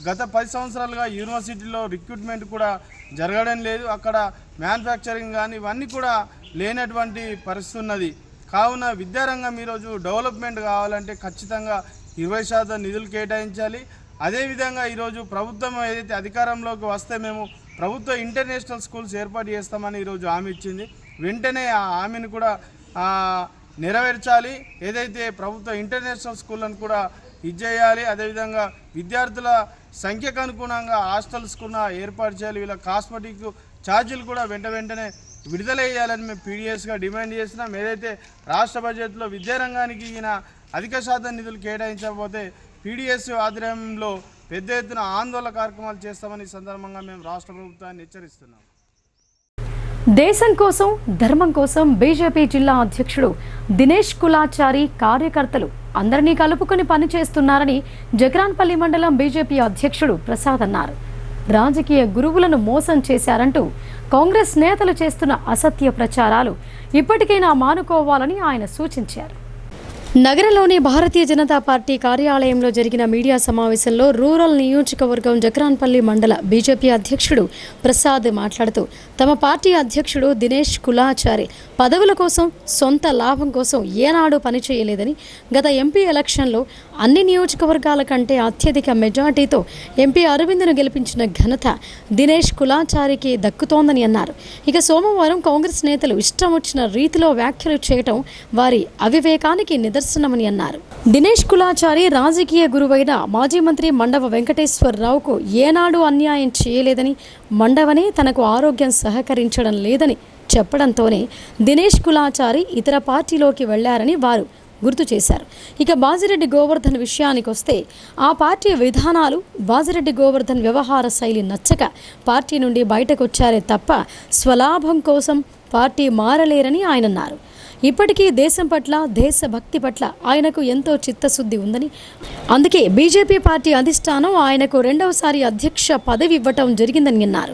గత 10 సంవత్సరాలుగా యూనివర్సిటీలో రిక్రూట్మెంట్ కూడా జరగడం లేదు. అక్కడ మ్యానుఫ్యాక్చరింగ్ కానీ ఇవన్నీ కూడా లేనటువంటి పరిస్థితి ఉన్నది. కావున విద్యారంగం ఈరోజు డెవలప్మెంట్ కావాలంటే ఖచ్చితంగా 20% నిధులు కేటాయించాలి. అదేవిధంగా ఈరోజు ప్రభుత్వం ఏదైతే అధికారంలోకి వస్తే మేము ప్రభుత్వ ఇంటర్నేషనల్ స్కూల్స్ ఏర్పాటు చేస్తామని ఈరోజు హామీ ఇచ్చింది. వెంటనే ఆ హామీని కూడా నెరవేర్చాలి. ఏదైతే ప్రభుత్వ ఇంటర్నేషనల్ స్కూళ్ళను కూడా ఇచ్చేయాలి. అదేవిధంగా విద్యార్థుల సంఖ్యకు అనుగుణంగా హాస్టల్స్ కూడా ఏర్పాటు చేయాలి. వీళ్ళ కాస్మెటిక్ ఛార్జీలు కూడా వెంటనే విడుదల చేయాలని మేము పీడీఎస్గా డిమాండ్ చేస్తున్నాం. ఏదైతే రాష్ట్ర బడ్జెట్లో విద్యారంగానికి ఈయన అధిక శాతం నిధులు కేటాయించకపోతే పీడీఎస్ ఆధ్వర్యంలో పెద్ద ఎత్తున ఆందోళన కార్యక్రమాలు చేస్తామని ఈ సందర్భంగా మేము రాష్ట్ర ప్రభుత్వాన్ని హెచ్చరిస్తున్నాం. దేశం కోసం ధర్మం కోసం బీజేపీ జిల్లా అధ్యక్షుడు దినేష్ కులాచారి కార్యకర్తలు అందరినీ కలుపుకొని పనిచేస్తున్నారని జగరాన్పల్లి మండలం బీజేపీ అధ్యక్షుడు ప్రసాద్ అన్నారు. రాజకీయ గురువులను మోసం చేశారంటూ కాంగ్రెస్ నేతలు చేస్తున్న అసత్య ప్రచారాలు ఇప్పటికైనా మానుకోవాలని ఆయన సూచించారు. నగరంలోని భారతీయ జనతా పార్టీ కార్యాలయంలో జరిగిన మీడియా సమావేశంలో రూరల్ నియోజకవర్గం జగరాన్పల్లి మండల బీజేపీ అధ్యక్షుడు ప్రసాద్ మాట్లాడుతూ తమ పార్టీ అధ్యక్షుడు దినేష్ కులాచారి పదవుల కోసం సొంత లాభం కోసం ఏనాడు పనిచేయలేదని, గత ఎంపీ ఎలక్షన్లో అన్ని నియోజకవర్గాల కంటే అత్యధిక మెజార్టీతో ఎంపీ అరవింద్ను గెలిపించిన ఘనత దినేష్ కులాచారికి దక్కుతోందని అన్నారు. ఇక సోమవారం కాంగ్రెస్ నేతలు ఇష్టం వచ్చిన రీతిలో వ్యాఖ్యలు చేయటం వారి అవివేకానికి నిదర్శనమని అన్నారు. దినేష్ కులాచారి రాజకీయ గురువైన మాజీ మంత్రి మండవ వెంకటేశ్వరరావుకు ఏనాడు అన్యాయం చేయలేదని, మండవనే తనకు ఆరోగ్యం సహకరించడం లేదని చెప్పడంతోనే దినేష్ కులాచారి ఇతర పార్టీలోకి వెళ్లారని వారు గుర్తు చేశారు. ఇక బాజిరెడ్డి గోవర్ధన్ విషయానికి వస్తే ఆ పార్టీ విధానాలు, బాజిరెడ్డి గోవర్ధన్ వ్యవహార శైలి నచ్చక పార్టీ నుండి బయటకొచ్చారే తప్ప స్వలాభం కోసం పార్టీ మారలేరని ఆయన అన్నారు. ఇప్పటికీ దేశం పట్ల, దేశభక్తి పట్ల ఆయనకు ఎంతో చిత్తశుద్ధి ఉందని, అందుకే బీజేపీ పార్టీ అధిష్టానం ఆయనకు రెండవసారి అధ్యక్ష పదవి ఇవ్వటం జరిగిందని అన్నారు.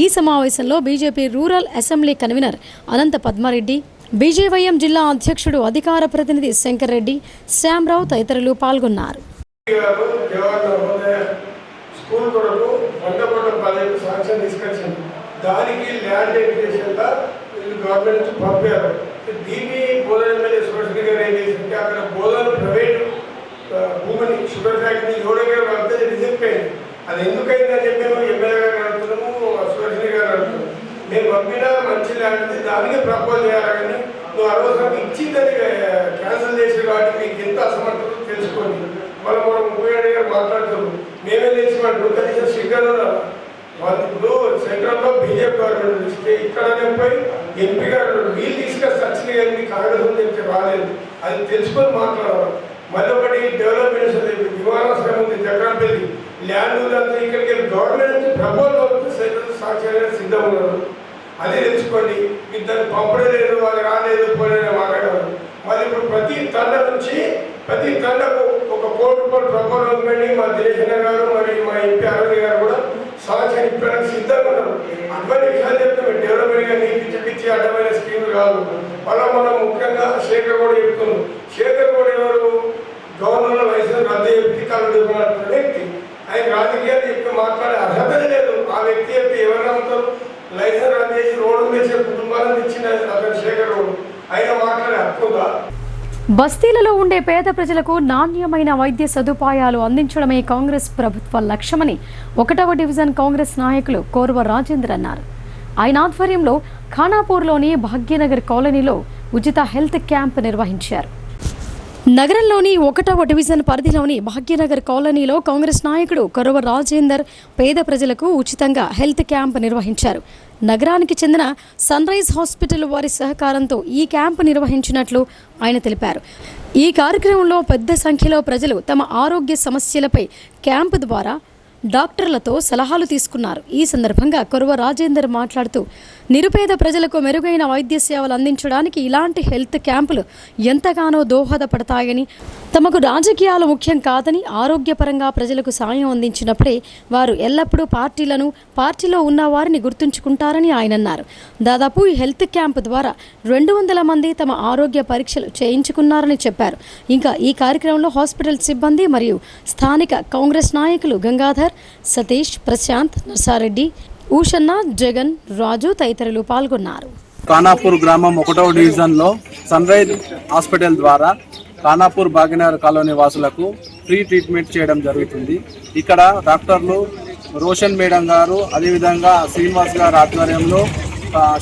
ఈ సమావేశంలో బీజేపీ రూరల్ అసెంబ్లీ కన్వీనర్ అనంత పద్మారెడ్డి, బీజేవైఎం జిల్లా అధ్యక్షుడు అధికార ప్రతినిధి శంకర్ రెడ్డి, శ్యామరావు తదితరులు పాల్గొన్నారు. గవర్నమెంట్ నుంచి పంపారు. దీన్ని బోధన ఎమ్మెల్యే సురేష్ గారు ఏం చేసింటే అక్కడ బోధన ప్రైవేట్ భూమిని షుగర్ ఫ్యాక్టరీ ఎవరైనా వెళ్తే రిజెక్ట్ అయింది. అది ఎందుకైందని చెప్పి మేము ఎమ్మెల్యే గారు అడుగుతున్నాము, సురేష్ గారు అడుగుతున్నాము. మేము పంపినా మంచి ల్యాండ్ దానికి ప్రపోజ్ చేయాలని, నువ్వు అనవసరం ఇచ్చిందని క్యాన్సిల్ చేసి కాబట్టి మీకు ఎంత అసమర్థత తెలుసుకోండి. మనం 37 గారు మాట్లాడుతున్నాము. మేమే తెలిసినట్టు కనీసం శిఖర్ వాళ్ళు ఇప్పుడు సెంట్రల్లో బీజేపీ గవర్నమెంట్ ఇస్తే ఇక్కడనే పోయి ఎంపీ గారు వీళ్ళు తీసుకొస్తే వచ్చిన కానీ కాంగ్రెస్ చెప్తే రాలేదు. అది తెలుసుకొని మాట్లాడాలి. మళ్ళీ ఒకటి డెవలప్మెంట్ విమానాశ్రయం ఉంది జగరాన్పల్లి ల్యాండ్ ఉందంతా ఇక్కడికి వెళ్ళి గవర్నమెంట్ నుంచి ప్రపోజల్ సెంట్రల్ సాక్షిగా సిద్ధం ఉన్నారు. అది తెలుసుకోండి. మీరు దాన్ని పంపడం లేదు, వాళ్ళు రాలేదు పోలేదు మాట్లాడారు. మళ్ళీ ఇప్పుడు ప్రతి తండ నుంచి ప్రతి తండకు ₹1 కోటి ప్రపోజల్ పెట్టి మా దినేష్ గారు మరియు మా ఎంపీ అరవింద్ గారు కూడా సాక్షి ఇప్పడానికి సిద్ధంగా ఉన్నారు. అటువంటి విషయాలు చెప్తాం. డెవలప్మెంట్గా నీటి చూపించి అడ్డమైన స్కీములు కాదు. మళ్ళీ మనం ముఖ్యంగా శేఖర్ కూడా చెప్తున్నాం. శేఖర్ కూడా ఎవరు గవర్నర్ లైసెన్స్ రద్దు చేసి కాలు చెప్పినటువంటి వ్యక్తి. ఆయన రాజకీయాలు చెప్పి మాట్లాడే అర్హత లేదు. ఆ వ్యక్తి చెప్పి ఎవరు నమ్ముతారు? లైసెన్స్ రద్దు చేసి రోడ్డు వేసే కుటుంబాలను ఇచ్చిన అతను శేఖర్ రోడ్డు ఆయన మాట్లాడే హక్కుందా? బస్తీలలో ఉండే పేద ప్రజలకు నాణ్యమైన వైద్య సదుపాయాలు అందించడమే కాంగ్రెస్ ప్రభుత్వ లక్ష్యమని 1వ డివిజన్ కాంగ్రెస్ నాయకులు కోర్వ రాజేందర్ అన్నారు. ఆయన ఆధ్వర్యంలో ఖానాపూర్లోని భాగ్యనగర్ కాలనీలో ఉచిత హెల్త్ క్యాంప్ నిర్వహించారు. నగరంలోని 1వ డివిజన్ పరిధిలోని భాగ్యనగర్ కాలనీలో కాంగ్రెస్ నాయకుడు కొరవ రాజేందర్ పేద ప్రజలకు ఉచితంగా హెల్త్ క్యాంప్ నిర్వహించారు. నగరానికి చెందిన సన్ రైజ్ హాస్పిటల్ వారి సహకారంతో ఈ క్యాంపు నిర్వహించినట్లు ఆయన తెలిపారు. ఈ కార్యక్రమంలో పెద్ద సంఖ్యలో ప్రజలు తమ ఆరోగ్య సమస్యలపై క్యాంపు ద్వారా డాక్టర్లతో సలహాలు తీసుకున్నారు. ఈ సందర్భంగా కొరవ రాజేందర్ మాట్లాడుతూ నిరుపేద ప్రజలకు మెరుగైన వైద్య సేవలు అందించడానికి ఇలాంటి హెల్త్ క్యాంపులు ఎంతగానో దోహదపడతాయని, తమకు రాజకీయాలు ముఖ్యం కాదని ఆరోగ్యపరంగా ప్రజలకు సాయం అందించినప్పుడే వారు ఎల్లప్పుడూ పార్టీలో ఉన్న వారిని గుర్తుంచుకుంటారని ఆయన అన్నారు. దాదాపు ఈ హెల్త్ క్యాంప్ ద్వారా 200 మంది తమ ఆరోగ్య పరీక్షలు చేయించుకున్నారని చెప్పారు. ఇంకా ఈ కార్యక్రమంలో హాస్పిటల్ సిబ్బంది మరియు స్థానిక కాంగ్రెస్ నాయకులు గంగాధర్, సతీష్, ప్రశాంత్, నర్సారెడ్డి, ఊషన్న, జగన్, రాజు తదితరులు పాల్గొన్నారు. ఖానాపూర్ గ్రామం 1వ డివిజన్లో సన్ రైజ్ హాస్పిటల్ ద్వారా ఖానాపూర్ భాగ్యనగర్ కాలనీ వాసులకు ఫ్రీ ట్రీట్మెంట్ చేయడం జరుగుతుంది. ఇక్కడ డాక్టర్లు రోషన్ మేడం గారు, అదేవిధంగా శ్రీనివాస్ గారు ఆధ్వర్యంలో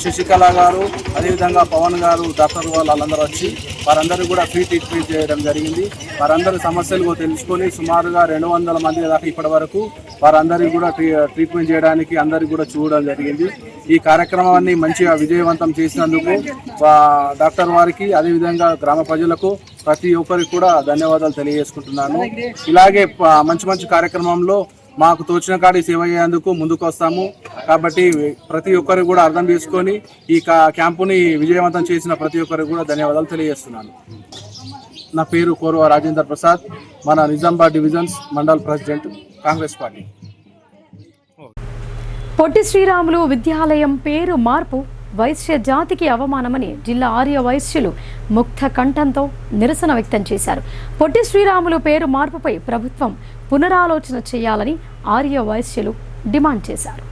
శశికళ గారు, అదేవిధంగా పవన్ గారు డాక్టర్ వాళ్ళందరూ వచ్చి వారందరూ కూడా ఫ్రీ ట్రీట్మెంట్ చేయడం జరిగింది. వారందరి సమస్యలు తెలుసుకొని సుమారుగా 200 మంది దాకా ఇప్పటి వరకు వారందరికీ కూడా ట్రీట్మెంట్ చేయడానికి అందరికీ కూడా చూడడం జరిగింది. ఈ కార్యక్రమాన్ని మంచిగా విజయవంతం చేసినందుకు డాక్టర్ వారికి, అదేవిధంగా గ్రామ ప్రజలకు ప్రతి ఒక్కరికి కూడా ధన్యవాదాలు తెలియజేసుకుంటున్నాను. ఇలాగే మంచి కార్యక్రమంలో మాకు తోచిన కాడి సేవ చేయేందుకు ముందుకు వస్తాము. కాబట్టి ప్రతి ఒక్కరు కూడా అర్థం చేసుకొని ఈ క్యాంపుని విజయవంతం చేసిన ప్రతి ఒక్కరికి కూడా ధన్యవాదాలు తెలియజేస్తున్నాను. నా పేరు కోరువ రాజేందర్ ప్రసాద్, మన Nizamabad divisions mandal president, Congress party. Potti Sriramulu విద్యాలయం పేరు మార్పు వైశ్య జాతికి అవమానమని జిల్లా ఆర్య వైశ్యులు ముక్త కంఠంతో నిరసన వ్యక్తం చేశారు. పొట్టి శ్రీరాములు పేరు మార్పుపై ప్రభుత్వం పునరాలోచన చేయాలని ఆర్య వైశ్యులు డిమాండ్ చేశారు.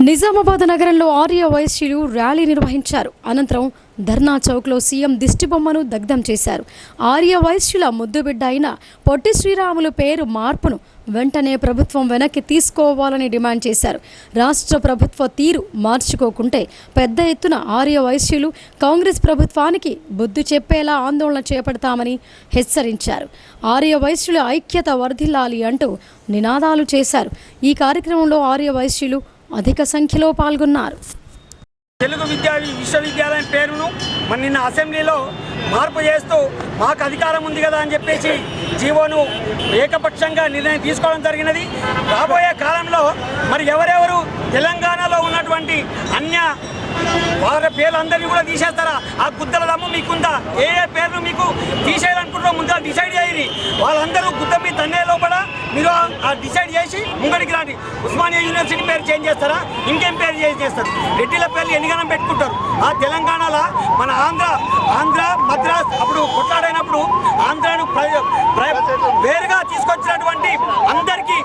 నిజామాబాద్ నగరంలో ఆర్య వైశ్యులు ర్యాలీ నిర్వహించారు. అనంతరం ధర్నా చౌక్లో సీఎం దిష్టిబొమ్మను దగ్ధం చేశారు. ఆర్య వైశ్యుల ముద్దుబిడ్డ అయిన పొట్టి శ్రీరాములు పేరు మార్పును వెంటనే ప్రభుత్వం వెనక్కి తీసుకోవాలని డిమాండ్ చేశారు. రాష్ట్ర ప్రభుత్వ తీరు మార్చుకోకుంటే పెద్ద ఎత్తున ఆర్య వైశ్యులు కాంగ్రెస్ ప్రభుత్వానికి బుద్ధి చెప్పేలా ఆందోళన చేపడతామని హెచ్చరించారు. ఆర్య వైశ్యుల ఐక్యత వర్ధిల్లాలి అంటూ నినాదాలు చేశారు. ఈ కార్యక్రమంలో ఆర్య వైశ్యులు అధిక సంఖ్యలో పాల్గొన్నారు. తెలుగు విశ్వవిద్యాలయం పేరును మన నిన్న అసెంబ్లీలో మార్పు చేస్తూ మాకు అధికారం ఉంది కదా అని చెప్పేసి జీవోను ఏకపక్షంగా నిర్ణయం తీసుకోవడం జరిగినది. రాబోయే కాలంలో మరి ఎవరెవరు తెలంగాణలో ఉన్నటువంటి అన్య వారి పేర్లందరినీ కూడా తీసేస్తారా? ఆ గుద్దల దమ్ము మీకుందా? ఏ పేర్లు మీకు తీసేయాలనుకుంటారో ముందుగా డిసైడ్ చేయండి. వాళ్ళందరూ గుద్ద మీ తన్నే లోపల మీరు ఆ డిసైడ్ చేసి ముంగడికి రాండి. ఉస్మానియా యూనివర్సిటీ పేరు చేంజ్ చేస్తారా? ఇంకేం పేరు చేంజ్ చేస్తారు? రెడ్డిల పేర్లు ఎన్నిగనం పెట్టుకుంటారు. ఆ తెలంగాణలో మన ఆంధ్ర మద్రాస్ అప్పుడు కొట్లాడైనప్పుడు ఆంధ్రాను వేరుగా తీసుకొచ్చినటువంటి అందరికీ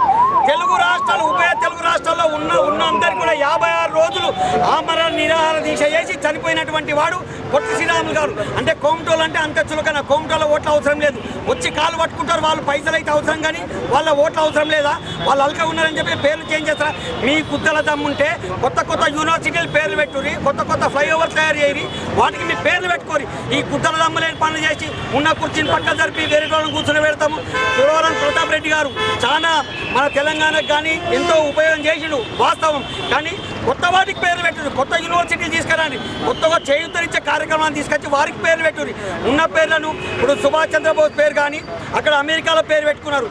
తెలుగు రాష్ట్రాలు ఉభయ తెలుగు రాష్ట్రాల్లో ఉన్న అందరికీ కూడా 56 రోజులు ఆమరణ నిరాహార దీక్ష చేసి చనిపోయినటువంటి వాడు పొట్టి శ్రీరాములు గారు. అంటే కోమటోలు అంటే అంత చులకన. కోమటోల ఓట్ల అవసరం లేదు, వచ్చి కాలు పట్టుకుంటారు. వాళ్ళు పైసలు అయితే అవసరం కానీ వాళ్ళ ఓట్ల అవసరం లేదా? వాళ్ళు అల్క ఉన్నారని చెప్పి పేర్లు చేంజ్ చేస్తారా? మీ కుద్దల దమ్ముంటే కొత్త యూనివర్సిటీలు పేర్లు పెట్టుర్రి, కొత్త ఫ్లైఓవర్ తయారు చేయరి, వాటికి మీ పేర్లు పెట్టుకోరి. ఈ కుద్దల దమ్ము లేని పనులు చేసి ఉన్న కుర్చీని పక్క జరిపి వేరే వాళ్ళని కూర్చొని పెడతాము. సురవరం ప్రతాప్ రెడ్డి గారు చాలా మన తెలంగాణకు కానీ ఎంతో ఉపయోగం చేసిండు వాస్తవం. కానీ కొత్త వాటికి పేర్లు పెట్టుర్రి, కొత్త యూనివర్సిటీలు తీసుకురండి, కొత్తగా చేయూతనిచ్చే కార్యక్రమాన్ని తీసుకొచ్చి వారికి పేర్లు పెట్టుర్రి. ఉన్న పేర్లను ఇప్పుడు సుభాష్ చంద్రబోస్ పేరు కానీ అక్కడ అమెరికాలో పేరు పెట్టుకున్నారు.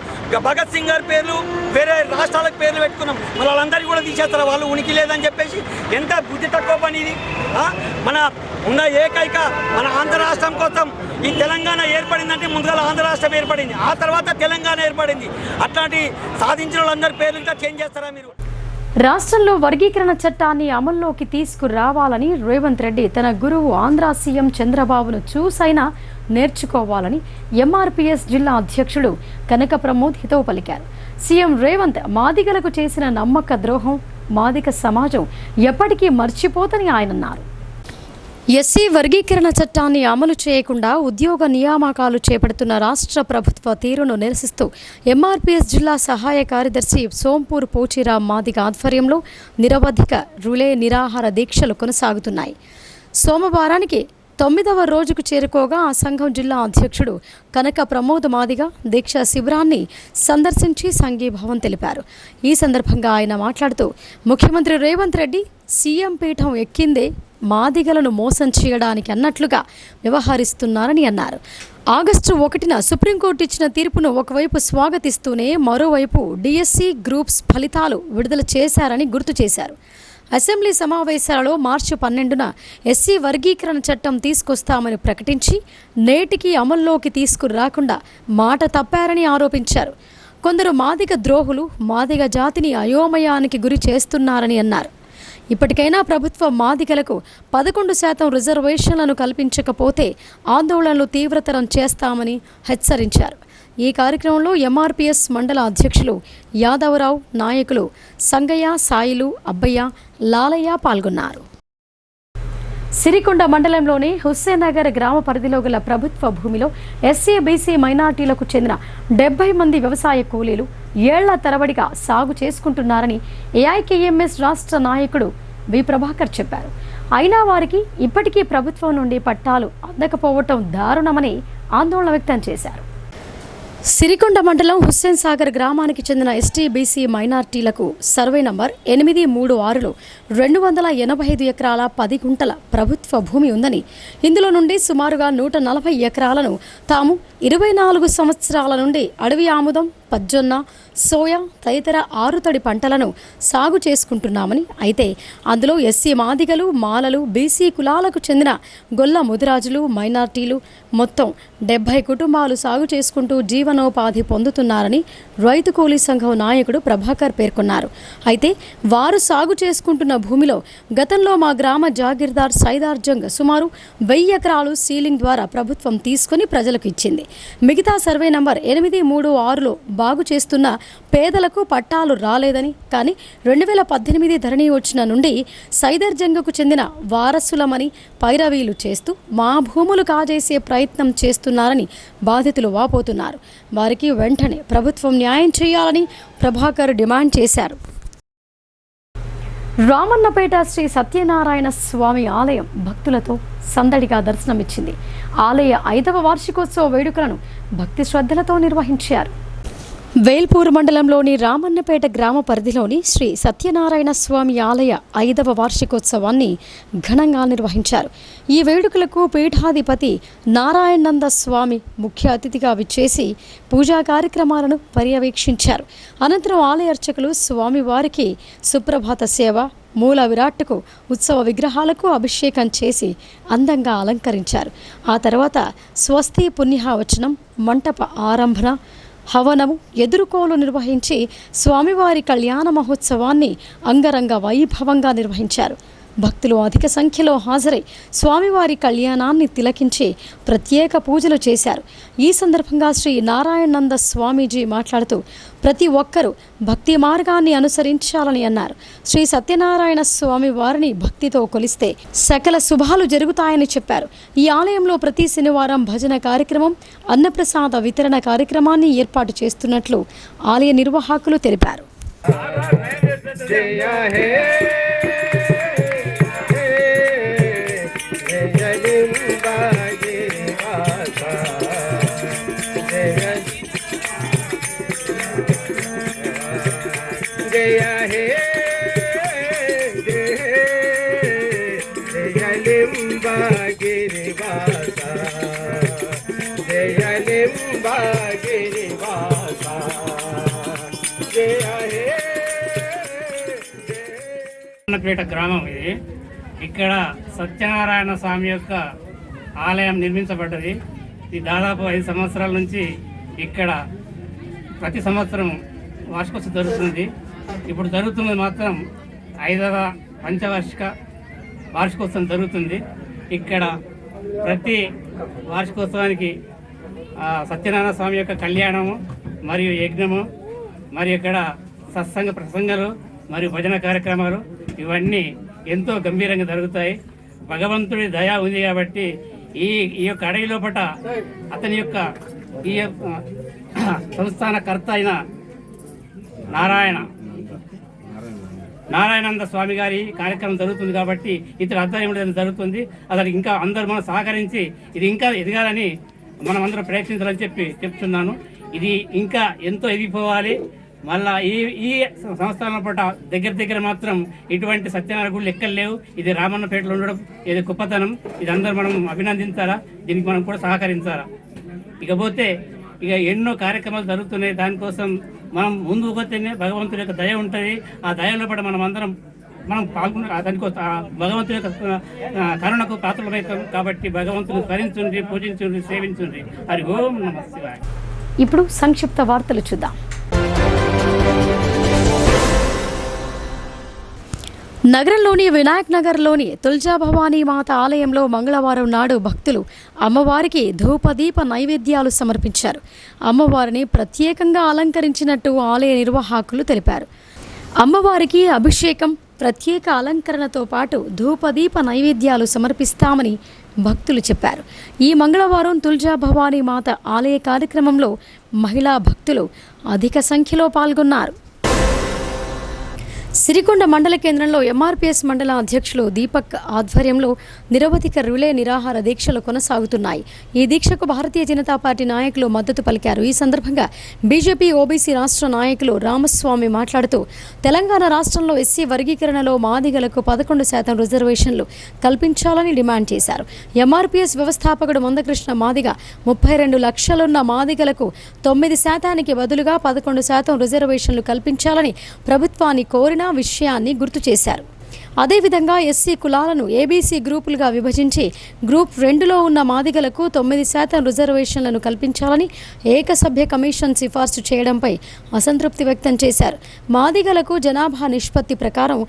భగత్ సింగ్ గారి పేర్లు వేరే రాష్ట్రాలకు పేర్లు పెట్టుకున్నాం. మరి వాళ్ళందరికీ కూడా తీసేస్తారు. వాళ్ళు ఉనికి లేదని చెప్పేసి ఎంత బుద్ధి తక్కువ పని ఇది. మన ఉన్న ఏకైక మన ఆంధ్ర రాష్ట్రం కోసం ఈ తెలంగాణ ఏర్పడిందంటే ముందుగా ఆంధ్ర రాష్ట్రం ఏర్పడింది, ఆ తర్వాత తెలంగాణ ఏర్పడింది. అట్లాంటి సాధించిన వాళ్ళందరి పేర్లు ఇంకా చేంజ్ చేస్తారా మీరు? రాష్ట్రంలో వర్గీకరణ చట్టాన్ని అమల్లోకి తీసుకురావాలని రేవంత్ రెడ్డి తన గురువు ఆంధ్ర సీఎం చంద్రబాబును చూసైనా నేర్చుకోవాలని ఎంఆర్పీఎస్ జిల్లా అధ్యక్షుడు కనక ప్రమోద్ హితవు పలికారు. సీఎం రేవంత్ మాదిగలకు చేసిన నమ్మక ద్రోహం మాదిగ సమాజం ఎప్పటికీ మర్చిపోతని ఆయన అన్నారు. ఎస్సీ వర్గీకరణ చట్టాన్ని అమలు చేయకుండా ఉద్యోగ నియామకాలు చేపడుతున్న రాష్ట్ర ప్రభుత్వ తీరును నిరసిస్తూ ఎంఆర్పీఎస్ జిల్లా సహాయ కార్యదర్శి సోంపూర్ పోచిరామ్ మాదిగ ఆధ్వర్యంలో నిరవధిక రులే నిరాహార దీక్షలు కొనసాగుతున్నాయి. సోమవారానికి 9వ రోజుకు చేరుకోగా ఆ సంఘం జిల్లా అధ్యక్షుడు కనక ప్రమోద్ మాదిగ దీక్షా శిబిరాన్ని సందర్శించి సంఘీభావం తెలిపారు. ఈ సందర్భంగా ఆయన మాట్లాడుతూ ముఖ్యమంత్రి రేవంత్ రెడ్డి సీఎం పీఠం ఎక్కిందే మాదిగలను మోసం చేయడానికి అన్నట్లుగా వ్యవహరిస్తున్నారని అన్నారు. ఆగస్టు 1న సుప్రీంకోర్టు ఇచ్చిన తీర్పును ఒకవైపు స్వాగతిస్తూనే మరోవైపు డిఎస్సి గ్రూప్స్ ఫలితాలు విడుదల చేశారని గుర్తు చేశారు. అసెంబ్లీ సమావేశాలలో మార్చి 12న ఎస్సీ వర్గీకరణ చట్టం తీసుకొస్తామని ప్రకటించి నేటికి అమల్లోకి తీసుకురాకుండా మాట తప్పారని ఆరోపించారు. కొందరు మాదిగ ద్రోహులు మాదిగ జాతిని అయోమయానికి గురి చేస్తున్నారని అన్నారు. ఇప్పటికైనా ప్రభుత్వం మాదిగలకు 11% రిజర్వేషన్లను కల్పించకపోతే ఆందోళనలు తీవ్రతరం చేస్తామని హెచ్చరించారు. ఈ కార్యక్రమంలో ఎంఆర్పీఎస్ మండల అధ్యక్షులు యాదవరావు, నాయకులు సంగయ్య, సాయిలు, అబ్బయ్య, లాలయ్య పాల్గొన్నారు. సిరికొండ మండలంలోని హుస్సేన్ నగర్ గ్రామ పరిధిలో గల ప్రభుత్వ భూమిలో ఎస్సీ, బీసీ మైనార్టీలకు చెందిన 70 మంది వ్యవసాయ కూలీలు ఏళ్ల తరబడిగా సాగు చేసుకుంటున్నారని ఏఐకేఎంఎస్ రాష్ట్ర నాయకుడు వి ప్రభాకర్ చెప్పారు. అయినా వారికి ఇప్పటికీ ప్రభుత్వం నుండి పట్టాలు అందకపోవటం దారుణమని ఆందోళన వ్యక్తం చేశారు. సిరికొండ మండలం హుస్సేన్ సాగర్ గ్రామానికి చెందిన ఎస్టీ, బీసీ మైనార్టీలకు సర్వే నంబర్ 836లో 285 ఎకరాల 10 గుంటల ప్రభుత్వ భూమి ఉందని, ఇందులో నుండి సుమారుగా 140 ఎకరాలను తాము 24 సంవత్సరాల నుండి అడవి ఆముదం, పజ్జొన్న, సోయా తదితర ఆరుతడి పంటలను సాగు చేసుకుంటున్నామని, అయితే అందులో ఎస్సీ మాదిగలు, మాలలు, బీసీ కులాలకు చెందిన గొల్ల ముదిరాజులు, మైనార్టీలు మొత్తం 70 కుటుంబాలు సాగు చేసుకుంటూ జీవనోపాధి పొందుతున్నారని రైతు కూలీ సంఘం నాయకుడు ప్రభాకర్ పేర్కొన్నారు. అయితే వారు సాగు చేసుకుంటున్న భూమిలో గతంలో మా గ్రామ జాగీర్దార్ సైదార్ జంగ్ సుమారు 1000 ఎకరాలు సీలింగ్ ద్వారా ప్రభుత్వం తీసుకుని ప్రజలకు ఇచ్చింది. మిగతా సర్వే నంబర్ 836లో బాగు చేస్తున్న పేదలకు పట్టాలు రాలేదని, కానీ 2018 ధరణి వచ్చిన నుండి సైదర్ జంగ్కు చెందిన వారసులమని పైరవీలు చేస్తూ మా భూములు కాజేసే ప్రయత్నం చేస్తున్నారని బాధితులు వాపోతున్నారు. వారికి వెంటనే ప్రభుత్వం న్యాయం చేయాలని ప్రభాకర్ డిమాండ్ చేశారు. రామన్నపేట శ్రీ సత్యనారాయణ స్వామి ఆలయం భక్తులతో సందడిగా దర్శనమిచ్చింది. ఆలయ 5వ వార్షికోత్సవ వేడుకలను భక్తి శ్రద్ధలతో నిర్వహించారు. వేల్పూర్ మండలంలోని రామన్నపేట గ్రామ పరిధిలోని శ్రీ సత్యనారాయణ స్వామి ఆలయ 5వ వార్షికోత్సవాన్ని ఘనంగా నిర్వహించారు. ఈ వేడుకలకు పీఠాధిపతి నారాయణానంద స్వామి ముఖ్య అతిథిగా విచ్చేసి పూజా కార్యక్రమాలను పర్యవేక్షించారు. అనంతరం ఆలయ అర్చకులు స్వామివారికి సుప్రభాత సేవ, మూల విరాట్టుకు ఉత్సవ విగ్రహాలకు అభిషేకం చేసి అందంగా అలంకరించారు. ఆ తర్వాత స్వస్తి పుణ్యవచనం, మంటప ఆరంభన, హవనము, ఎదురుకోలు నిర్వహించి స్వామివారి కళ్యాణ మహోత్సవాన్ని అంగరంగ వైభవంగా నిర్వహించారు. భక్తులు అధిక సంఖ్యలో హాజరై స్వామివారి కళ్యాణాన్ని తిలకించి ప్రత్యేక పూజలు చేశారు. ఈ సందర్భంగా శ్రీ నారాయణానంద స్వామీజీ మాట్లాడుతూ ప్రతి ఒక్కరూ భక్తి మార్గాన్ని అనుసరించాలని అన్నారు. శ్రీ సత్యనారాయణ స్వామి వారిని భక్తితో కొలిస్తే సకల శుభాలు జరుగుతాయని చెప్పారు. ఈ ఆలయంలో ప్రతి శనివారం భజన కార్యక్రమం, అన్నప్రసాద వితరణ కార్యక్రమాన్ని ఏర్పాటు చేస్తున్నట్లు ఆలయ నిర్వాహకులు తెలిపారు. రామన్నపేట గ్రామం ఇది. ఇక్కడ సత్యనారాయణ స్వామి యొక్క ఆలయం నిర్మించబడ్డది. ఇది దాదాపు 5 సంవత్సరాల నుంచి ఇక్కడ ప్రతి సంవత్సరం వార్షికోత్సవం జరుగుతుంది. ఇప్పుడు జరుగుతున్నది మాత్రం 5వ పంచవార్షిక వార్షికోత్సవం జరుగుతుంది. ఇక్కడ ప్రతి వార్షికోత్సవానికి సత్యనారాయణ స్వామి యొక్క కళ్యాణము మరియు యజ్ఞము, మరియు ఇక్కడ సత్సంగ ప్రసంగాలు మరియు భజన కార్యక్రమాలు ఇవన్నీ ఎంతో గంభీరంగా జరుగుతాయి. భగవంతుడి దయ ఉంది కాబట్టి ఈ యొక్క అడవి లోపట అతని యొక్క ఈ సంస్థానకర్త అయిన నారాయణానంద స్వామి గారి కార్యక్రమం జరుగుతుంది కాబట్టి ఇతర అధ్యయనం జరుగుతుంది. అతనికి ఇంకా అందరూ మనం సహకరించి ఇది ఇంకా ఎదగాలని మనం అందరం ప్రయత్నించాలని చెప్తున్నాను. ఇది ఇంకా ఎంతో ఎదిగిపోవాలి. మళ్ళా ఈ సంస్థానం పూట దగ్గర మాత్రం ఇటువంటి సత్యనారాయణ గుళ్ళు ఎక్కడ లేవు. ఇది రామన్నపేటలో ఉండడం ఇది గొప్పతనం. ఇది అందరూ మనం అభినందించాలా, దీనికి మనం కూడా సహకరించాలా. ఇకపోతే ఇక ఎన్నో కార్యక్రమాలు జరుగుతున్నాయి. దానికోసం మనం ముందుకు పోతేనే భగవంతుడి యొక్క దయ ఉంటుంది. ఆ దయలో పడ మనం పాల్గొన్న దానికోసం భగవంతుడి యొక్క కరుణకు పాత్రలమవుతాం. కాబట్టి భగవంతుని స్మరించుండి, పూజించుండి, సేవించుండి. హరి ఓం నమః శివాయ. ఇప్పుడు సంక్షిప్త వార్తలు చూద్దాం. నగరంలోని వినాయక్ నగర్లోని తుల్జా భవానీ మాత ఆలయంలో మంగళవారం నాడు భక్తులు అమ్మవారికి ధూపదీప నైవేద్యాలు సమర్పించారు. అమ్మవారిని ప్రత్యేకంగా అలంకరించినట్టు ఆలయ నిర్వాహకులు తెలిపారు. అమ్మవారికి అభిషేకం, ప్రత్యేక అలంకరణతో పాటు ధూపదీప నైవేద్యాలు సమర్పిస్తామని భక్తులు చెప్పారు. ఈ మంగళవారం తుల్జా భవానీ మాత ఆలయ కార్యక్రమంలో మహిళా భక్తులు అధిక సంఖ్యలో పాల్గొన్నారు. సిరికొండ మండల కేంద్రంలో ఎంఆర్పీఎస్ మండల అధ్యక్షులు దీపక్ ఆధ్వర్యంలో నిరవధిక రిలే నిరాహార దీక్షలు కొనసాగుతున్నాయి. ఈ దీక్షకు భారతీయ జనతా పార్టీ నాయకులు మద్దతు పలికారు. ఈ సందర్భంగా బీజేపీ ఓబీసీ రాష్ట్ర నాయకులు రామస్వామి మాట్లాడుతూ తెలంగాణ రాష్ట్రంలో ఎస్సీ వర్గీకరణలో మాదిగలకు 11% రిజర్వేషన్లు కల్పించాలని డిమాండ్ చేశారు. ఎంఆర్పీఎస్ వ్యవస్థాపకుడు మందకృష్ణ మాదిగ 32 లక్షలున్న మాదిగలకు 9% బదులుగా 11% రిజర్వేషన్లు కల్పించాలని ప్రభుత్వాన్ని కోరిన విషయాన్ని గుర్తు చేశారు. అదేవిధంగా ఎస్సీ కులాలను ఏబీసీ గ్రూపులుగా విభజించి గ్రూప్ 2లో ఉన్న మాదిగలకు 9% రిజర్వేషన్లను కల్పించాలని ఏకసభ్య కమిషన్ సిఫార్సు చేయడంపై అసంతృప్తి వ్యక్తం చేశారు. మాదిగలకు జనాభా నిష్పత్తి ప్రకారం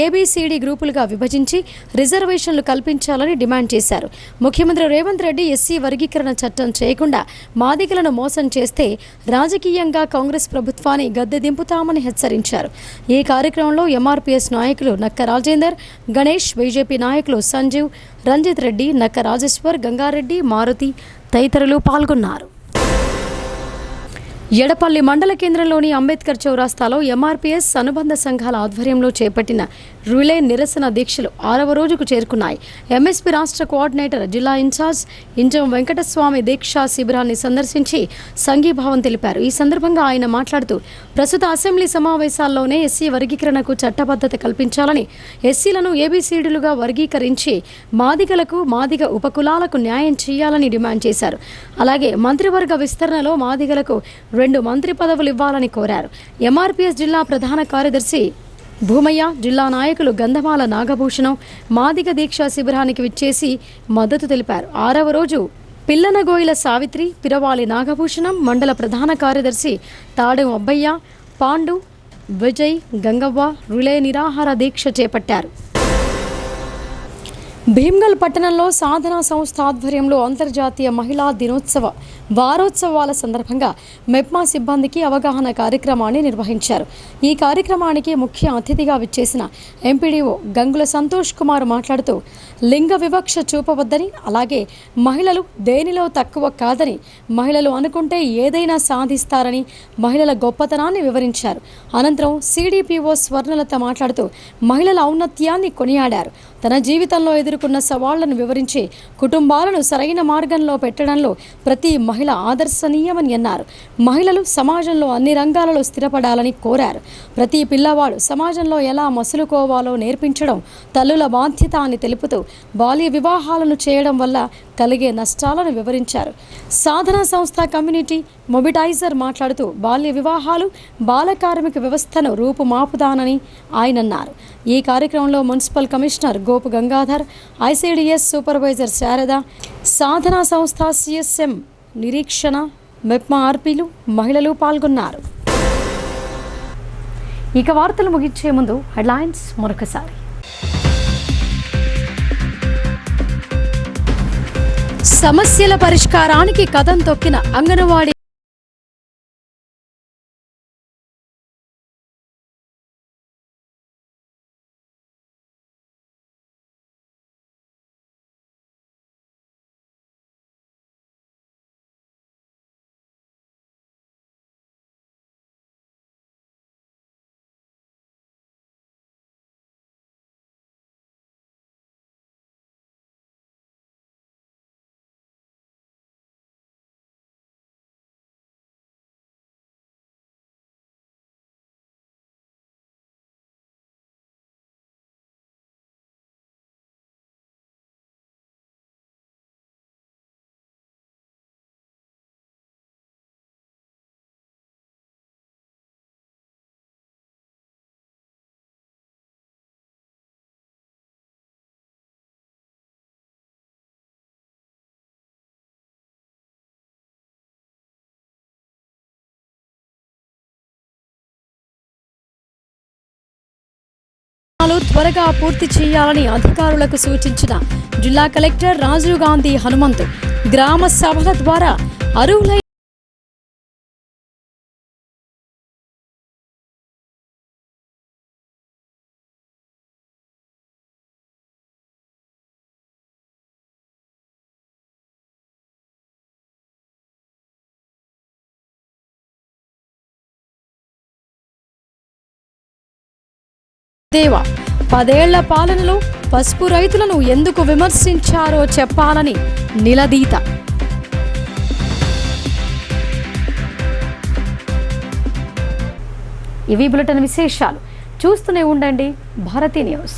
ఏబీసీడీ గ్రూపులుగా విభజించి రిజర్వేషన్లు కల్పించాలని డిమాండ్ చేశారు. ముఖ్యమంత్రి రేవంత్ రెడ్డి ఎస్సీ వర్గీకరణ చట్టం చేయకుండా మాదిగలను మోసం చేస్తే రాజకీయంగా కాంగ్రెస్ ప్రభుత్వాన్ని గద్దె దింపుతామని హెచ్చరించారు. ఈ కార్యక్రమంలో ఎంఆర్పీఎస్ నాయకులు నక్క రాజేందర్, గణేష్, బీజేపీ నాయకులు సంజీవ్, రంజిత్ రెడ్డి, నక్క రాజేశ్వర్, గంగారెడ్డి, మారుతి తదితరులు పాల్గొన్నారు. ఎడపల్లి మండల కేంద్రంలోని అంబేద్కర్ చౌరాస్తాలో ఎంఆర్పీఎస్ అనుబంధ సంఘాల ఆధ్వర్యంలో చేపట్టిన రిలే నిరసన దీక్షలు 6వ రోజుకు చేరుకున్నాయి. ఎంఎస్పీ రాష్ట్ర కోఆర్డినేటర్, జిల్లా ఇన్ఛార్జ్ ఇంజం వెంకటస్వామి దీక్షా శిబిరాన్ని సందర్శించి సంఘీభావం తెలిపారు. ఈ సందర్భంగా ఆయన మాట్లాడుతూ ప్రస్తుత అసెంబ్లీ సమావేశాల్లోనే ఎస్సీ వర్గీకరణకు చట్టబద్ధత కల్పించాలని, ఎస్సీలను ఏబీసీడీలుగా వర్గీకరించి మాదిగలకు, మాదిగ ఉపకులాలకు న్యాయం చేయాలని డిమాండ్ చేశారు. అలాగే మంత్రివర్గ విస్తరణలో మాదిగలకు 2 మంత్రి పదవులు ఇవ్వాలని కోరారు. ఎంఆర్పీఎస్ జిల్లా ప్రధాన కార్యదర్శి భూమయ్య, జిల్లా నాయకులు గంధమాల నాగభూషణం మాదిగ దీక్షా శిబిరానికి విచ్చేసి మద్దతు తెలిపారు. 6వ రోజు పిల్లనగోయిల సావిత్రి, పిరవాలి నాగభూషణం, మండల ప్రధాన కార్యదర్శి తాడెం అబ్బయ్య, పాండు, విజయ్, గంగవ్వ రిలే నిరాహార దీక్ష చేపట్టారు. భీమ్గల్ పట్టణంలో సాధనా సంస్థ ఆధ్వర్యంలో అంతర్జాతీయ మహిళా దినోత్సవ వారోత్సవాల సందర్భంగా మెప్మా సిబ్బందికి అవగాహన కార్యక్రమాన్ని నిర్వహించారు. ఈ కార్యక్రమానికి ముఖ్య అతిథిగా విచ్చేసిన ఎంపీడీఓ గంగుల సంతోష్ కుమార్ మాట్లాడుతూ లింగ వివక్ష చూపవద్దని, అలాగే మహిళలు దేనిలో తక్కువ కాదని, మహిళలు అనుకుంటే ఏదైనా సాధిస్తారని మహిళల గొప్పతనాన్ని వివరించారు. అనంతరం సిడిపిఓ స్వర్ణలత మాట్లాడుతూ మహిళల ఔన్నత్యాన్ని కొనియాడారు. తన జీవితంలో ఎదుర్కొన్న సవాళ్లను వివరించి కుటుంబాలను సరైన మార్గంలో పెట్టడంలో ప్రతి మహిళ ఆదర్శనీయమని అన్నారు. మహిళలు సమాజంలో అన్ని రంగాలలో స్థిరపడాలని కోరారు. ప్రతి పిల్లవాడు సమాజంలో ఎలా మసులుకోవాలో నేర్పించడం తల్లుల బాధ్యత అని తెలుపుతూ బాల్య వివాహాలను చేయడం వల్ల కలిగే నష్టాలను వివరించారు. సాధనా సంస్థ కమ్యూనిటీ మొబిటైజర్ మాట్లాడుతూ బాల్య వివాహాలు, బాల కార్మిక వ్యవస్థను రూపుమాపుదానని ఆయన అన్నారు. ఈ కార్యక్రమంలో municipal commissioner Gopu Gangadhar, ICDS supervisor Sharada, Sadhana సంస్థ సిఎస్ఎం నిరీక్షణ, మెప్మా ఆర్పీలు, మహిళలు పాల్గొన్నారు. ఇక వార్తలు ముగించే ముందు హెడ్లైన్స్ మరొకసారి. సమస్యల పరిష్కారానికి కదం తొక్కిన అంగన్వాడీ త్వరగా పూర్తి చేయాలని అధికారులకు సూచించిన జిల్లా కలెక్టర్ రాజీవ్ గాంధీ హనుమంతు. గ్రామ సభల ద్వారా అర్హులైన దేవా 10 ఏళ్ల పాలనలో పసుపు రైతులను ఎందుకు విమర్శించారో చెప్పాలని నిలదీత. ఇవి బులెటిన్ విశేషాలు. చూస్తూనే ఉండండి భారతీ న్యూస్.